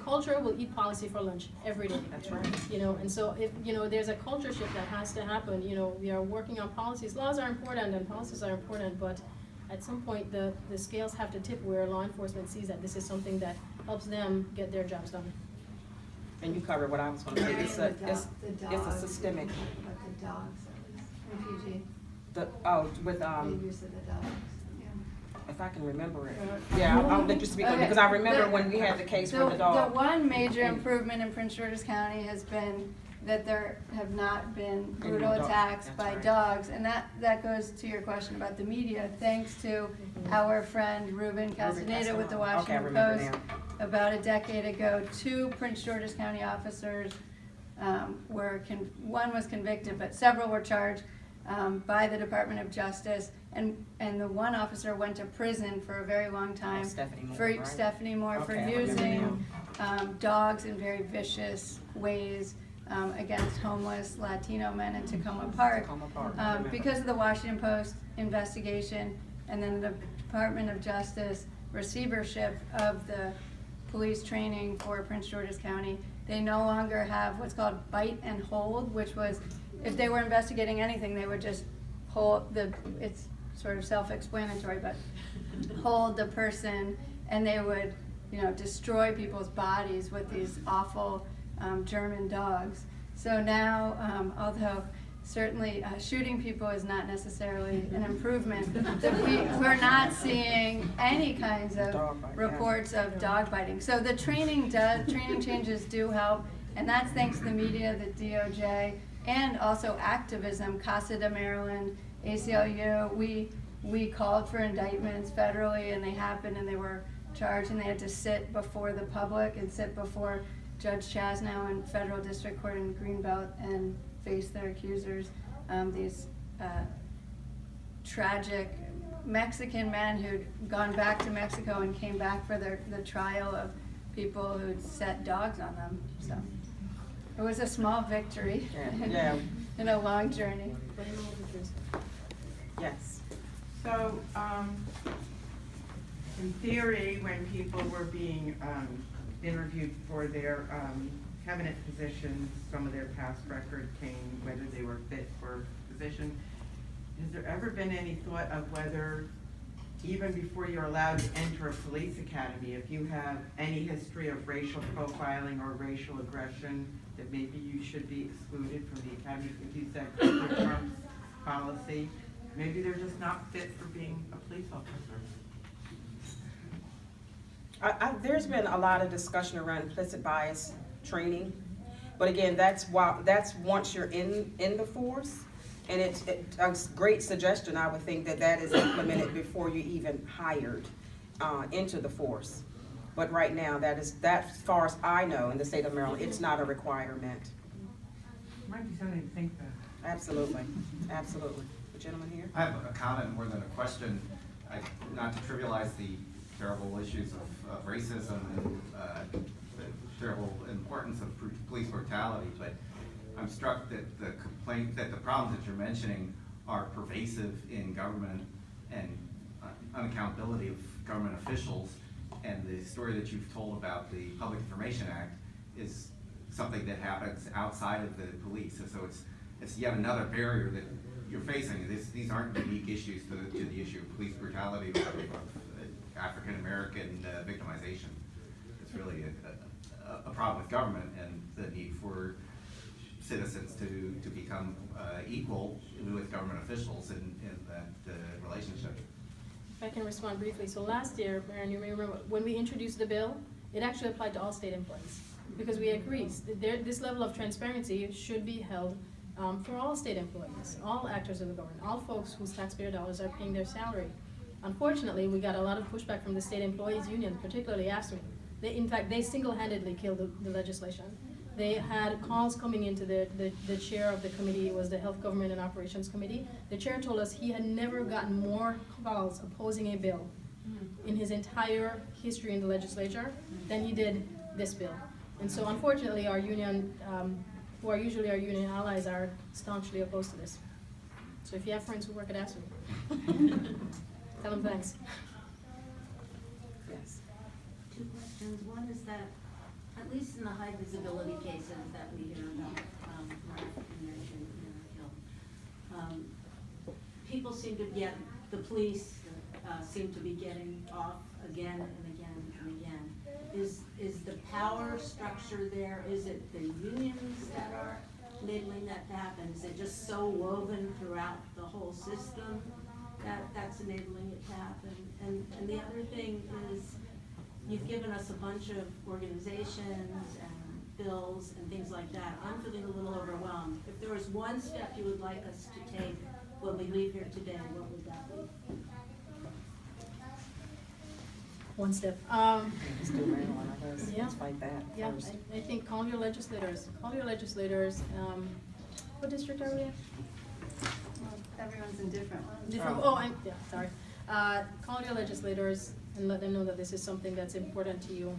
culture will eat policy for lunch every day. That's right. You know, and so if, you know, there's a culture shift that has to happen. You know, we are working on policies. Laws are important and policies are important, but at some point the scales have to tip where law enforcement sees that this is something that helps them get their jobs done. And you covered what I was going to say. It's a systemic. But the dogs, refugee, With the use of the dogs. if I can remember it. Yeah, I'll let you speak on it, because I remember when we had the case with the dog. The one major improvement in Prince George's County has been that there have not been brutal attacks by dogs, and that goes to your question about the media. Thanks to our friend Ruben Castaneda with the Washington Post, about a decade ago, 2 Prince George's County officers one was convicted, but several were charged by the Department of Justice, and the one officer went to prison for a very long time Stephanie Moore for using dogs in very vicious ways against homeless Latino men in Tacoma Park. Because of the Washington Post investigation and then the Department of Justice receivership of the police training for Prince George's County, they no longer have what's called bite and hold, which was, if they were investigating anything, they would just hold it's sort of self-explanatory, but hold the person, and they would, you know, destroy people's bodies with these awful German dogs. So now, although certainly shooting people is not necessarily an improvement, we're not seeing any kinds of reports of dog biting. So the training changes do help, and that's thanks to the media, the DOJ, and also activism. Casa de Maryland, ACLU, we called for indictments federally, and they happened, and they were charged, and they had to sit before the public and sit before Judge Chasnow in federal district court in Greenbelt and face their accusers. These tragic Mexican men who'd gone back to Mexico and came back for the trial of people who'd set dogs on them. So. It was a small victory Yeah. in a long journey. Yes. So, in theory, when people were being interviewed for their cabinet positions, some of their past record came, whether they were fit for position. Has there ever been any thought of whether, even before you're allowed to enter a police academy, if you have any history of racial profiling or racial aggression, that maybe you should be excluded from the academy? If you said Mr. Trump's policy, maybe they're just not fit for being a police officer. There's been a lot of discussion around implicit bias training, but again, that's once you're in the force, and it's a great suggestion. I would think that is implemented before you even hired into the force. But right now, that as far as I know, in the state of Maryland, it's not a requirement. Might be something to think about. Absolutely, absolutely. The gentleman here. I have a comment more than a question. Not to trivialize the terrible issues of racism and the terrible importance of police brutality, but I'm struck that the problems that you're mentioning are pervasive in government and unaccountability of government officials. And the story that you've told about the Public Information Act is something that happens outside of the police. And so it's yet another barrier that you're facing. These aren't unique issues to the issue of police brutality or African American victimization. It's really a problem with government and the need for citizens to become equal with government officials in that relationship. If I can respond briefly. So last year, Marion, you may remember, when we introduced the bill, it actually applied to all state employees. Because we agreed that this level of transparency should be held for all state employees, all actors of the government, all folks whose taxpayer dollars are paying their salary. Unfortunately, we got a lot of pushback from the state employees union, particularly ACLU. In fact, they single-handedly killed the legislation. They had calls coming into the chair of the committee. It was the Health, Government, and Operations Committee. The chair told us he had never gotten more calls opposing a bill in his entire history in the legislature than he did this bill. And so unfortunately, our union, who are usually our union allies, are staunchly opposed to this. So if you have friends who work at ACLU, tell them thanks. Yes. Two questions. One is that, at least in the high visibility cases that we hear about, African-American killed, people seem to get, the police seem to be getting off again and again and again. Is the power structure there, is it the unions that are enabling that to happen? Is it just so woven throughout the whole system that's enabling it to happen? And the other thing is, you've given us a bunch of organizations and bills and things like that. I'm feeling a little overwhelmed. If there was one step you would like us to take when we leave here today, what would that be? One step. Let's do Maryland, I guess. Yeah. Let's fight that Yeah, first. I think call your legislators. Call your legislators. What district are we in? Everyone's in different ones. Different, sorry. Call your legislators and let them know that this is something that's important to you.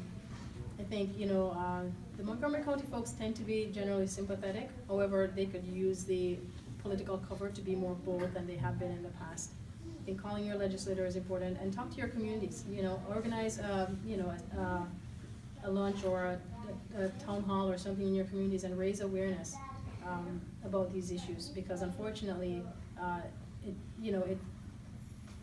I think, the Montgomery County folks tend to be generally sympathetic. However, they could use the political cover to be more bold than they have been in the past. I think calling your legislator is important, and talk to your communities. Organize, a lunch or a town hall or something in your communities and raise awareness about these issues, because unfortunately,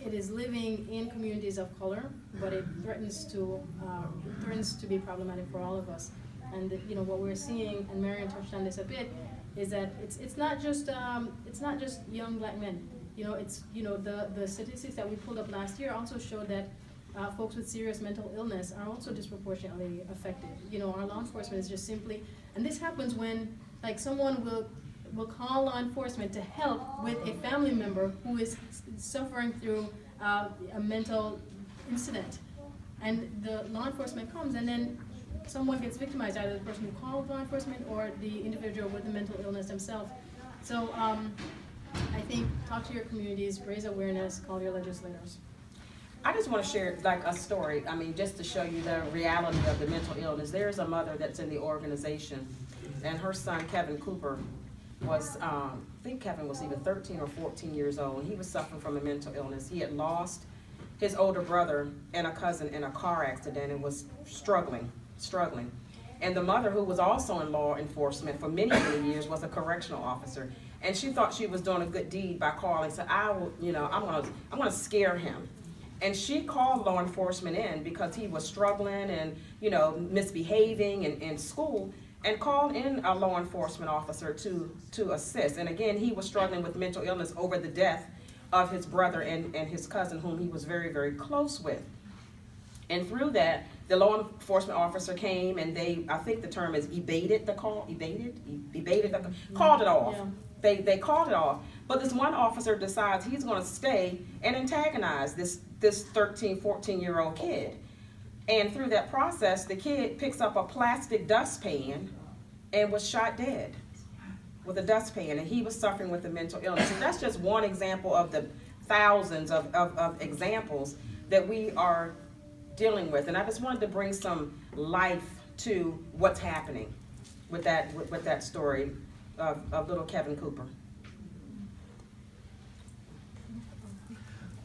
it is living in communities of color, but it threatens to be problematic for all of us. And what we're seeing, and Marion touched on this a bit, is that it's not just young black men. The statistics that we pulled up last year also showed that folks with serious mental illness are also disproportionately affected. Our law enforcement is just simply, and this happens when someone will call law enforcement to help with a family member who is suffering through a mental incident. And the law enforcement comes, and then someone gets victimized, either the person who called law enforcement or the individual with the mental illness themselves. So I think talk to your communities, raise awareness, call your legislators. I just want to share like a story. I mean, just to show you the reality of the mental illness. There's a mother that's in the organization, and her son, Kevin Cooper, was, I think Kevin was either 13 or 14 years old, and he was suffering from a mental illness. He had lost his older brother and a cousin in a car accident and was struggling. And the mother, who was also in law enforcement for many, many years, was a correctional officer. And she thought she was doing a good deed by calling, said, I will, I'm gonna scare him. And she called law enforcement in because he was struggling and, misbehaving in school, and called in a law enforcement officer to assist. And again, he was struggling with mental illness over the death of his brother and his cousin, whom he was very, very close with. And through that, the law enforcement officer came, and they, I think the term is evaded the call, called it off. Yeah. They called it off. But this one officer decides he's gonna stay and antagonize this 13, 14-year-old kid. And through that process, the kid picks up a plastic dustpan and was shot dead with a dustpan, and he was suffering with a mental illness. And that's just one example of the thousands of examples that we are dealing with. And I just wanted to bring some life to what's happening with that story of little Kevin Cooper.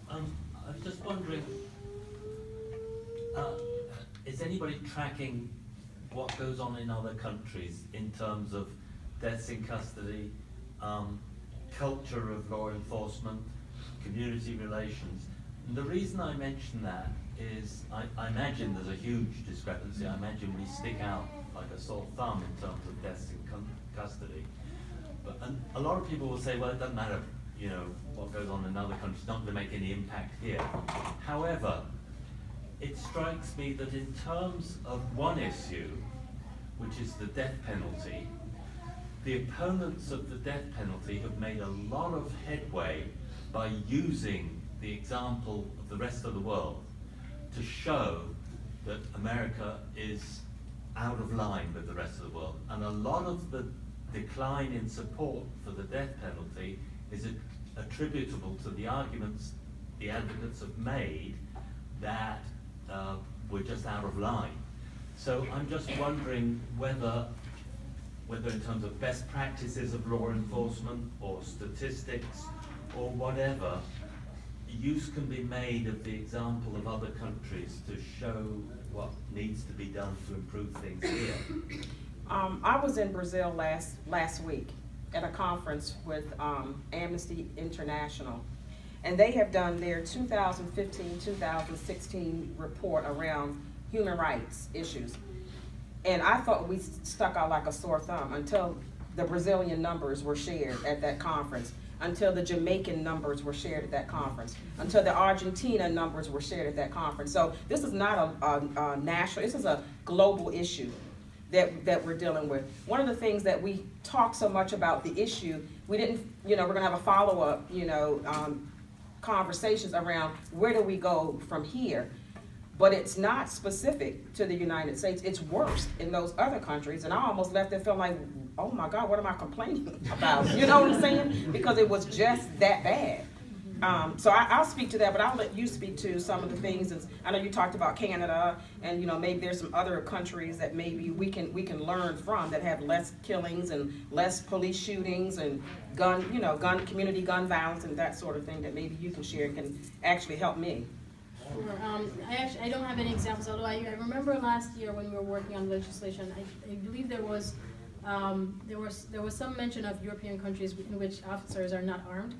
I'm just wondering, is anybody tracking what goes on in other countries in terms of deaths in custody, culture of law enforcement, community relations? And the reason I mention that is I imagine there's a huge discrepancy. I imagine we stick out like a sore thumb in terms of deaths in custody. But a lot of people will say, well, it doesn't matter, what goes on in other countries, it's not going to make any impact here. However, it strikes me that in terms of one issue, which is the death penalty, the opponents of the death penalty have made a lot of headway by using the example of the rest of the world to show that America is out of line with the rest of the world. And a lot of the decline in support for the death penalty is attributable to the arguments the advocates have made that we're just out of line. So I'm just wondering whether in terms of best practices of law enforcement or statistics or whatever, use can be made of the example of other countries to show what needs to be done to improve things here. I was in Brazil last week at a conference with Amnesty International, and they have done their 2015-2016 report around human rights issues. And I thought we stuck out like a sore thumb until the Brazilian numbers were shared at that conference, until the Jamaican numbers were shared at that conference, until the Argentina numbers were shared at that conference. So this is not a national, this is a global issue that we're dealing with. One of the things that we talk so much about the issue, we didn't, we're gonna have a follow-up, conversations around where do we go from here. But it's not specific to the United States. It's worse in those other countries. And I almost left there feeling like, oh my God, what am I complaining about? You know what I'm saying? Because it was just that bad. So I'll speak to that, but I'll let you speak to some of the things. I know you talked about Canada, and maybe there's some other countries that maybe we can learn from that have less killings and less police shootings and community gun violence and that sort of thing that maybe you can share and can actually help me. Sure. I don't have any examples, although I remember last year when we were working on legislation, I believe there was some mention of European countries in which officers are not armed.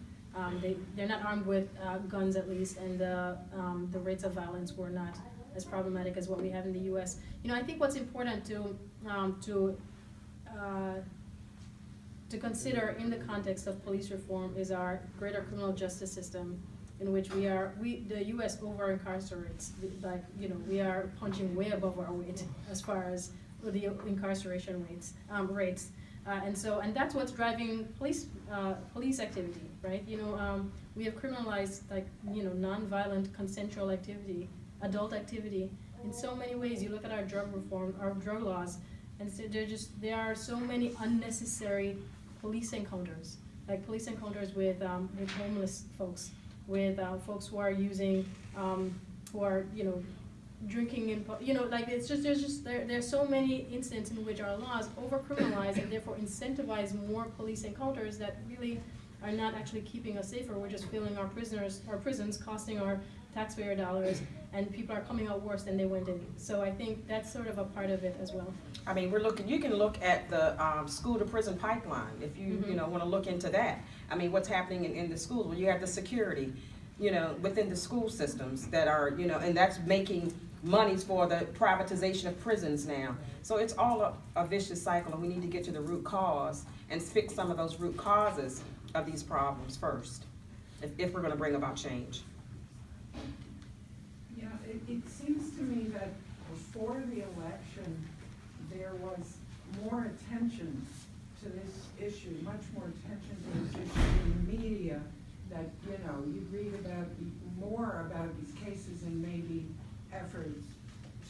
They're not armed with guns, at least, and the rates of violence were not as problematic as what we have in the U.S. I think what's important to consider in the context of police reform is our greater criminal justice system, in which the U.S. over-incarcerates, we are punching way above our weight as far as the incarceration rates. And that's what's driving police activity, right? We have criminalized non-violent consensual activity, adult activity in so many ways. You look at our drug reform, our drug laws, and so there are so many unnecessary police encounters, like police encounters with homeless folks, with folks who are using who are, drinking in, like, there's so many instances in which our laws over-criminalize and therefore incentivize more police encounters that really are not actually keeping us safer. We're just filling our prisons, costing our taxpayer dollars, and people are coming out worse than they went in. So I think that's sort of a part of it as well. I mean, you can look at the school to prison pipeline, if you, want to look into that. I mean, what's happening in the schools, where you have the security, within the school systems that are, and that's making monies for the privatization of prisons now. So it's all a vicious cycle, and we need to get to the root cause and fix some of those root causes of these problems first, if we're going to bring about change. Yeah, it seems to me that before the election, there was more attention to this issue, much more attention to this issue in the media, that, you'd read more about these cases and maybe efforts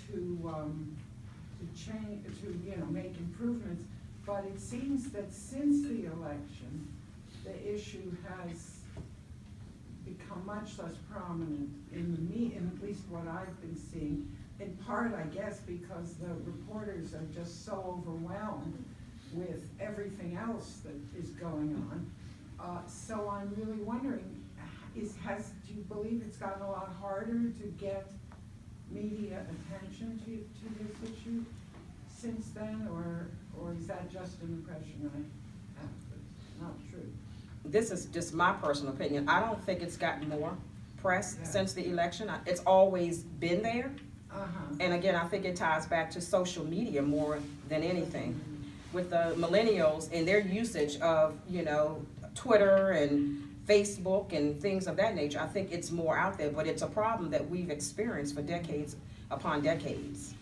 to change, to, make improvements. But it seems that since the election, the issue has become much less prominent in the media, at least what I've been seeing, in part, I guess, because the reporters are just so overwhelmed with everything else that is going on. So I'm really wondering, do you believe it's gotten a lot harder to get media attention to this issue since then, or is that just an impression I have that's not true? This is just my personal opinion. I don't think it's gotten more press since the election. It's always been there. And again, I think it ties back to social media more than anything. With the millennials and their usage of, Twitter and Facebook and things of that nature, I think it's more out there, but it's a problem that we've experienced for decades upon decades.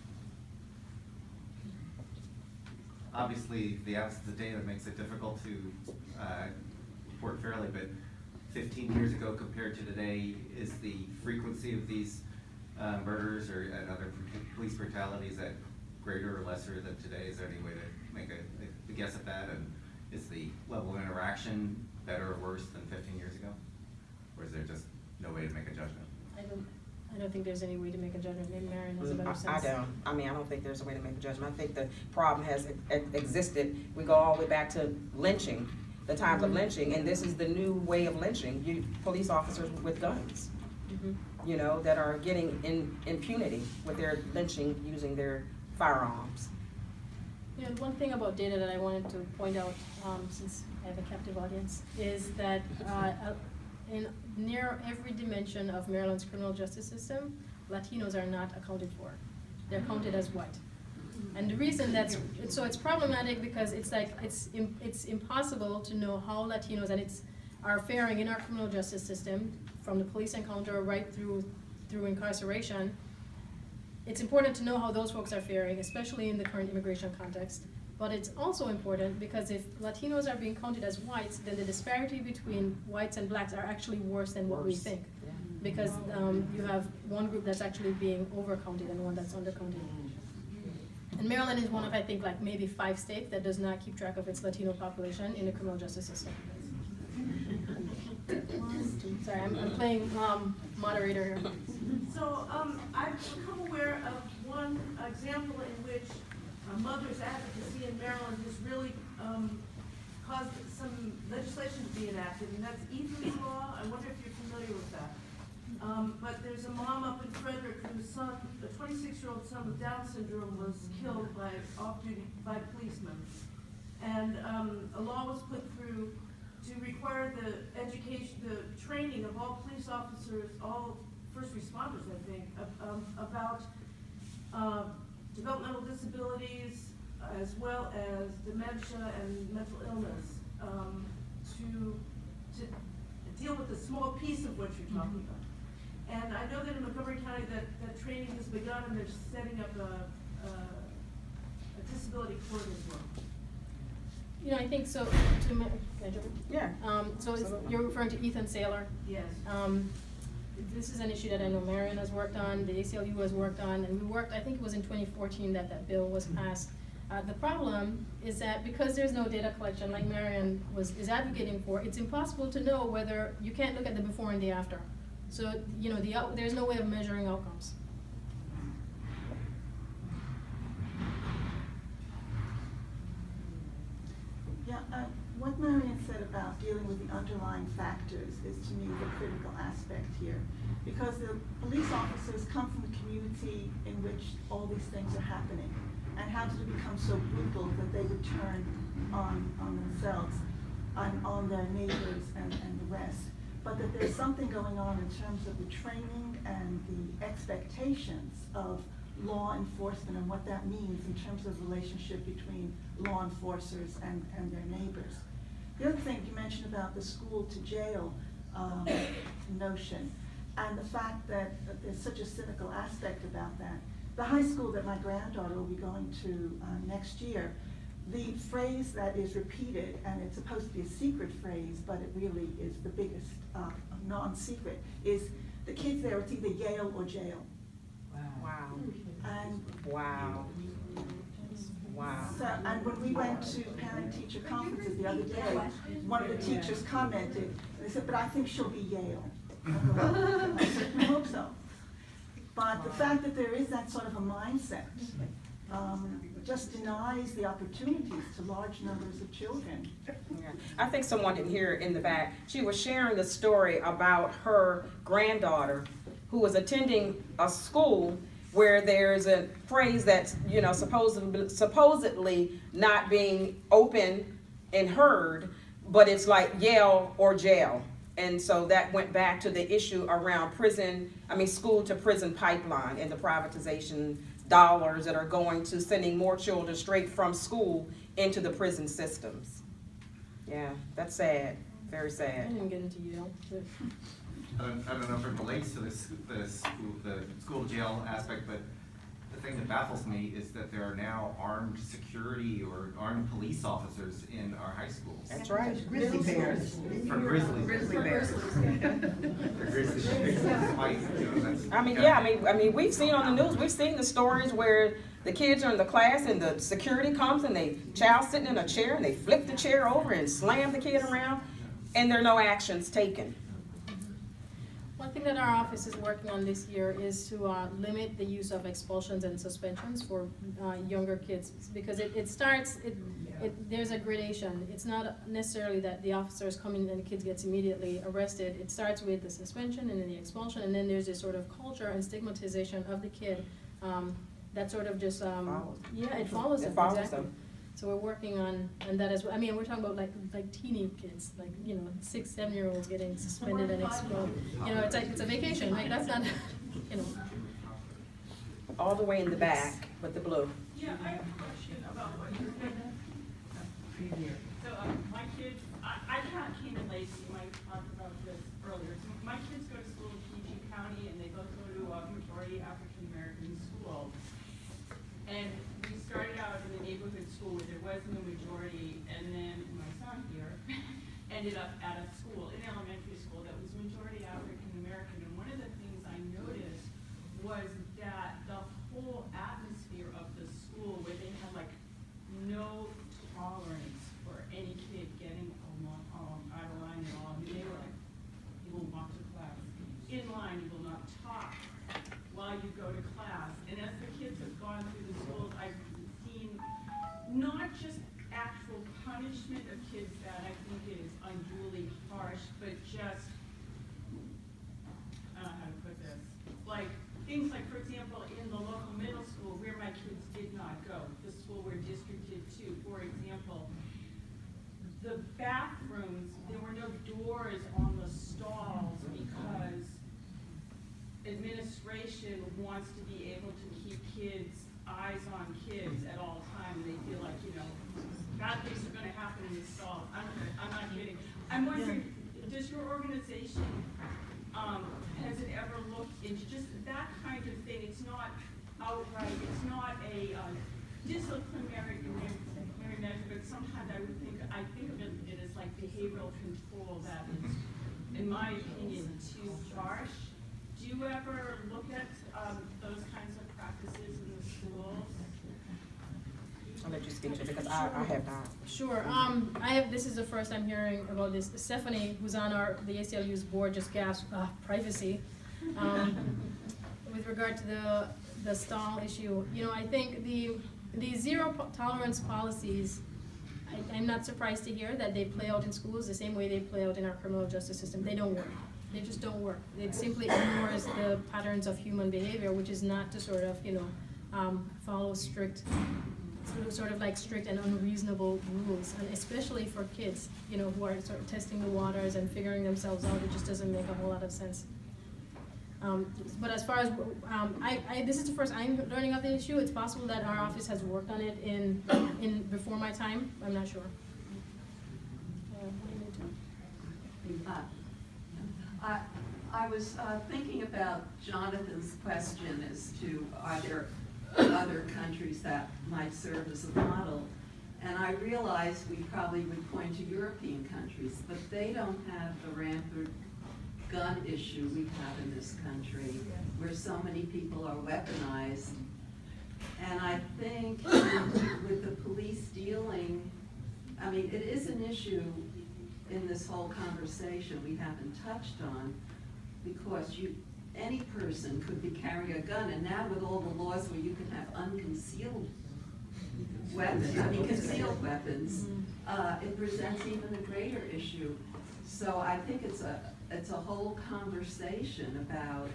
Obviously, the absence of data makes it difficult to report fairly, but 15 years ago compared to today, is the frequency of these murders or and other police brutalities at greater or lesser than today? Is there any way to make a guess at that? And is the level of interaction better or worse than 15 years ago? Or is there just no way to make a judgment? I don't think there's any way to make a judgment. Maybe Marion has a better sense. I don't think there's a way to make a judgment. I think the problem has existed. We go all the way back to lynching, the times of lynching, and this is the new way of lynching. Police officers with guns, that are getting impunity with their lynching using their firearms. One thing about data that I wanted to point out, since I have a captive audience, is that in near every dimension of Maryland's criminal justice system, Latinos are not accounted for. They're counted as white. And the reason it's problematic because it's impossible to know how Latinos are faring in our criminal justice system, from the police encounter right through incarceration. It's important to know how those folks are faring, especially in the current immigration context. But it's also important because if Latinos are being counted as whites, then the disparity between whites and blacks are actually worse than what we think. Yeah. Because you have one group that's actually being overcounted and one that's undercounted. And Maryland is one of, I think, like maybe 5 states that does not keep track of its Latino population in the criminal justice system. Sorry, I'm playing moderator here. So I've become aware of one example in which mother's advocacy in Maryland has really caused some legislation to be enacted, and that's Ethan's Law. I wonder if you're familiar with that. But there's a mom up in Frederick whose son, a 26-year-old son with Down syndrome, was killed by policemen. And a law was put through to require the training of all police officers, all first responders, I think, about developmental disabilities as well as dementia and mental illness, to deal with a small piece of what you're talking about. And I know that in Montgomery County that training has begun, and they're setting up a disability court as well. I think so. Yeah. You're referring to Ethan Saylor? Yes. This is an issue that I know Marion has worked on, the ACLU has worked on, and we worked, I think it was in 2014 that bill was passed. The problem is that because there's no data collection like Marion is advocating for, it's impossible to know whether, you can't look at the before and the after. So, you know, there's no way of measuring outcomes. Yeah, what Marion said about dealing with the underlying factors is to me the critical aspect here. Because the police officers come from a community in which all these things are happening. And how did it become so brutal that they would turn on themselves, on their neighbors and the rest? But that there's something going on in terms of the training and the expectations of law enforcement and what that means in terms of relationship between law enforcers and their neighbors. The other thing you mentioned about the school to jail notion, and the fact that there's such a cynical aspect about that. The high school that my granddaughter will be going to next year, the phrase that is repeated, and it's supposed to be a secret phrase, but it really is the biggest non-secret, is the kids there, it's either Yale or jail. Wow. And Wow. Wow. so, and when we went to parent-teacher conferences the other day, one of the teachers commented, they said, but I think she'll be Yale. I certainly hope so. But the fact that there is that sort of a mindset just denies the opportunities to large numbers of children. Yeah. I think someone didn't hear it in the back. She was sharing the story about her granddaughter who was attending a school where there's a phrase that's, you know, supposedly not being open and heard, but it's like Yale or jail. And so that went back to the issue around school to prison pipeline and the privatization dollars that are going to sending more children straight from school into the prison systems. Yeah, that's sad, very I sad. didn't get into Yale. I don't know if it relates to the school jail aspect, but the thing that baffles me is that there are now armed security or armed police officers in our high schools. That's right. Grizzly bears. For grizzly bears. For grizzly bears. Like, you know, that's- I mean, we've seen on the news, we've seen the stories where the kids are in the class and the security comes and child's sitting in a chair and they flip the chair over and slam the kid around, and there are no actions taken. One thing that our office is working on this year is to limit the use of expulsions and suspensions for younger kids, because there's a gradation. It's not necessarily that the officers come in and the kids gets immediately arrested. It starts with the suspension and then the expulsion, and then there's this sort of culture and stigmatization of the kid that sort of just, it follows them, exactly. So we're working on that as well. I mean, we're talking about like teeny kids, like, you know, 6, 7-year-olds getting suspended and expelled. You know, it's a vacation, right? That's not, you know. All the way in the back with the blue. Yeah, I have a question about what you're saying. So my kids, I came in late, you might talk about this earlier. So my kids go to school in PG County, and they both go to a majority African American school. And we started out in a neighborhood school where there wasn't a majority, and then my son here ended up at a school, an elementary school, that was majority African American. And one of the things I noticed was that the whole atmosphere of the school, where they had like no tolerance for any kid getting out of line at all. I mean, they were like, you will walk to class. In line, you will not talk while you go to class. And as the kids have gone through the schools, I've seen not just actual punishment of kids that I think is unduly harsh, but just, I don't know how to put this, like things like, for example, in the local middle school where my kids did not go, the school where District did too, for example, the bathrooms, there were no doors on the stalls because administration wants to be able to keep kids, eyes on kids at all times. They feel like, you know, bad things are gonna happen in these stalls. I'm not kidding. I'm wondering, does your organization, has it ever looked into just that kind of thing? It's not outright, it's not a disciplinary measure, but sometimes I think of it as like behavioral control that is, in my opinion, too harsh. Do you ever look at those kinds of practices in the schools? I'll let you speak. speak to, because I have not. Sure. This is the first I'm hearing about this. Stephanie, who's on the ACLU's board, just gasped, privacy. With regard to the stall issue, I think the zero tolerance policies, I'm not surprised to hear that they play out in schools the same way they play out in our criminal justice system. They don't work. They just don't work. It simply ignores the patterns of human behavior, which is not to sort of, follow strict and unreasonable rules, and especially for kids, who are sort of testing the waters and figuring themselves out. It just doesn't make a whole lot of sense. But as far as, this is the first I'm learning of the issue. It's possible that our office has worked on it in before my time. I'm not sure. I was thinking about Jonathan's question as to are there other countries that might serve as a model, and I realized we probably would point to European countries, but they don't have the rampant gun issue we have in this country, where so many people are weaponized. And I think with the police dealing, it is an issue in this whole conversation we haven't touched on, because any person could be carrying a gun, and now with all the laws where you can have unconcealed weapons, concealed weapons, it presents even a greater issue. So I think it's a whole conversation about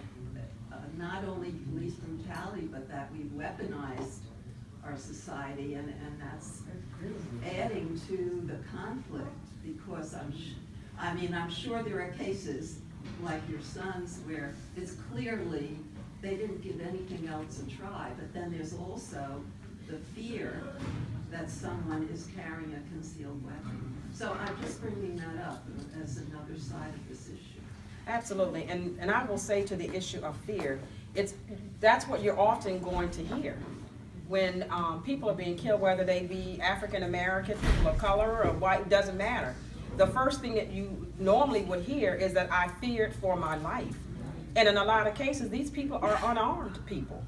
not only police brutality, but that we've weaponized our society, and that's adding to the conflict, because I'm sure there are cases like your son's where it's clearly they didn't give anything else a try, but then there's also the fear that someone is carrying a concealed weapon. So I'm just bringing that up as another side of this issue. Absolutely, and I will say to the issue of fear, that's what you're often going to hear when people are being killed, whether they be African American, people of color, or white, doesn't matter. The first thing that you normally would hear is that I feared for my life. And in a lot of cases, these people are unarmed people.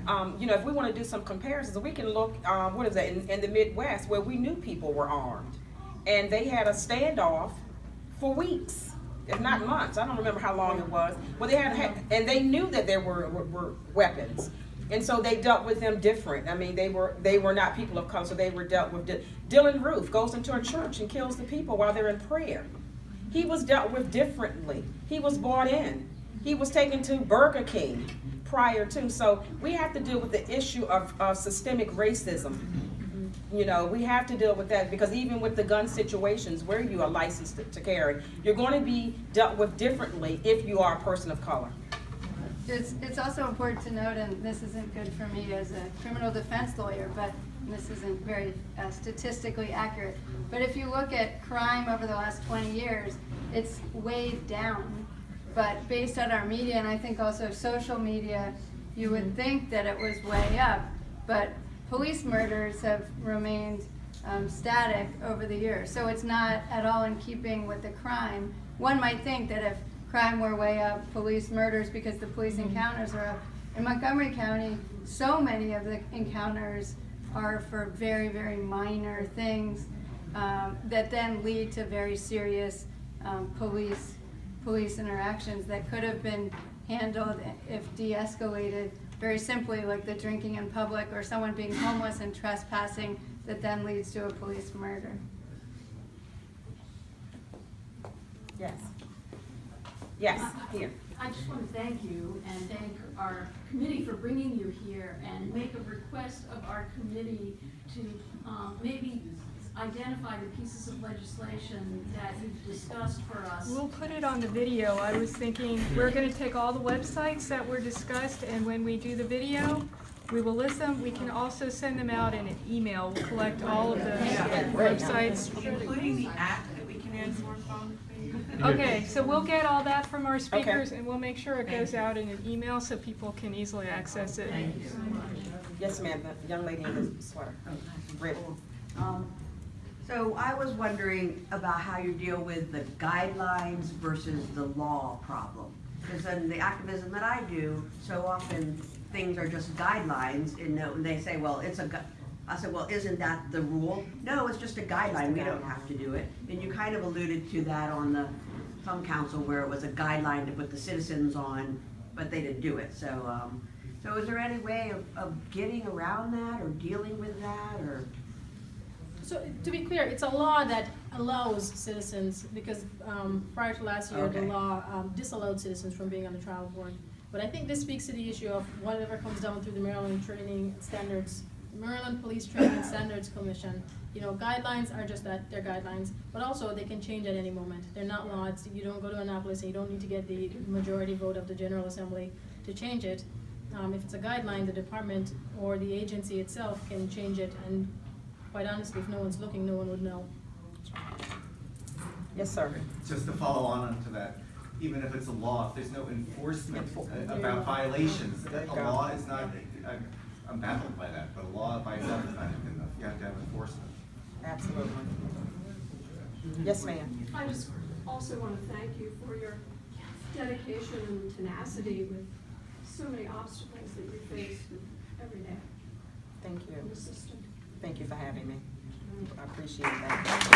If we want to do some comparisons, we can look, in the Midwest, where we knew people were armed. And they had a standoff for weeks, if not months. I don't remember how long it was. Well, and they knew that there were weapons. And so they dealt with them different. They were not people of color, so they were dealt with. Dylan Roof goes into a church and kills the people while they're in prayer. He was dealt with differently. He was brought in. He was taken to Burger King prior to. So we have to deal with the issue of systemic racism. We have to deal with that, because even with the gun situations where you are licensed to carry, you're going to be dealt with differently if you are a person of color. It's also important to note, and this isn't good for me as a criminal defense lawyer, but this isn't very statistically accurate, but if you look at crime over the last 20 years, it's way down. But based on our media, and I think also social media, you would think that it was way up, but police murders have remained static over the years. So it's not at all in keeping with the crime. One might think that if crime were way up, police murders, because the police encounters are up. In Montgomery County, so many of the encounters are for very, very minor things that then lead to very serious police interactions that could have been handled, if de-escalated, very simply, like the drinking in public or someone being homeless and trespassing that then leads to a police murder. Yes. Yes, here. I just want to thank you and thank our committee for bringing you here, and make a request of our committee to maybe identify the pieces of legislation that you've discussed for us. We'll put it on the video. I was thinking we're going to take all the websites that were discussed, and when we do the video, we will list them. We can also send them out in an email. We'll collect all of the websites. Including the app that we can answer phone. Okay, so we'll get all that from our speakers, and we'll make sure it goes out in an email so people can easily access it. Thank you. Yes, ma'am, the young lady in the sweater. So I was wondering about how you deal with the guidelines versus the law problem. Because in the activism that I do, so often things are just guidelines, and they say, well, I said, well, isn't that the rule? No, it's just a guideline, we don't have to do it. And you kind of alluded to that on the Thumb Council where it was a guideline to put the citizens on, but they didn't do it, so, so is there any way of getting around that or dealing with that, or? So to be clear, it's a law that allows citizens, because prior to last year, the Okay. law disallowed citizens from being on the trial board. But I think this speaks to the issue of whatever comes down through the Maryland Training Standards, Maryland Police Training Standards Commission. You know, guidelines are just that, they're guidelines, but also they can change at any moment. They're not laws. You don't go to Annapolis and you don't need to get the majority vote of the General Assembly to change it. If it's a guideline, the department or the agency itself can change it, and quite honestly, if no one's looking, no one would know. Yes, sir. Just to follow on to that, even if it's a law, if there's no enforcement about violations, There you a go. law is not, I'm baffled by that, but a law by itself is not enough. You have to have enforcement. Absolutely. Yes, ma'am. I just also want to thank you for your dedication and tenacity with so many obstacles that you face every day Thank in you. the system. Thank you for having me. I appreciate that.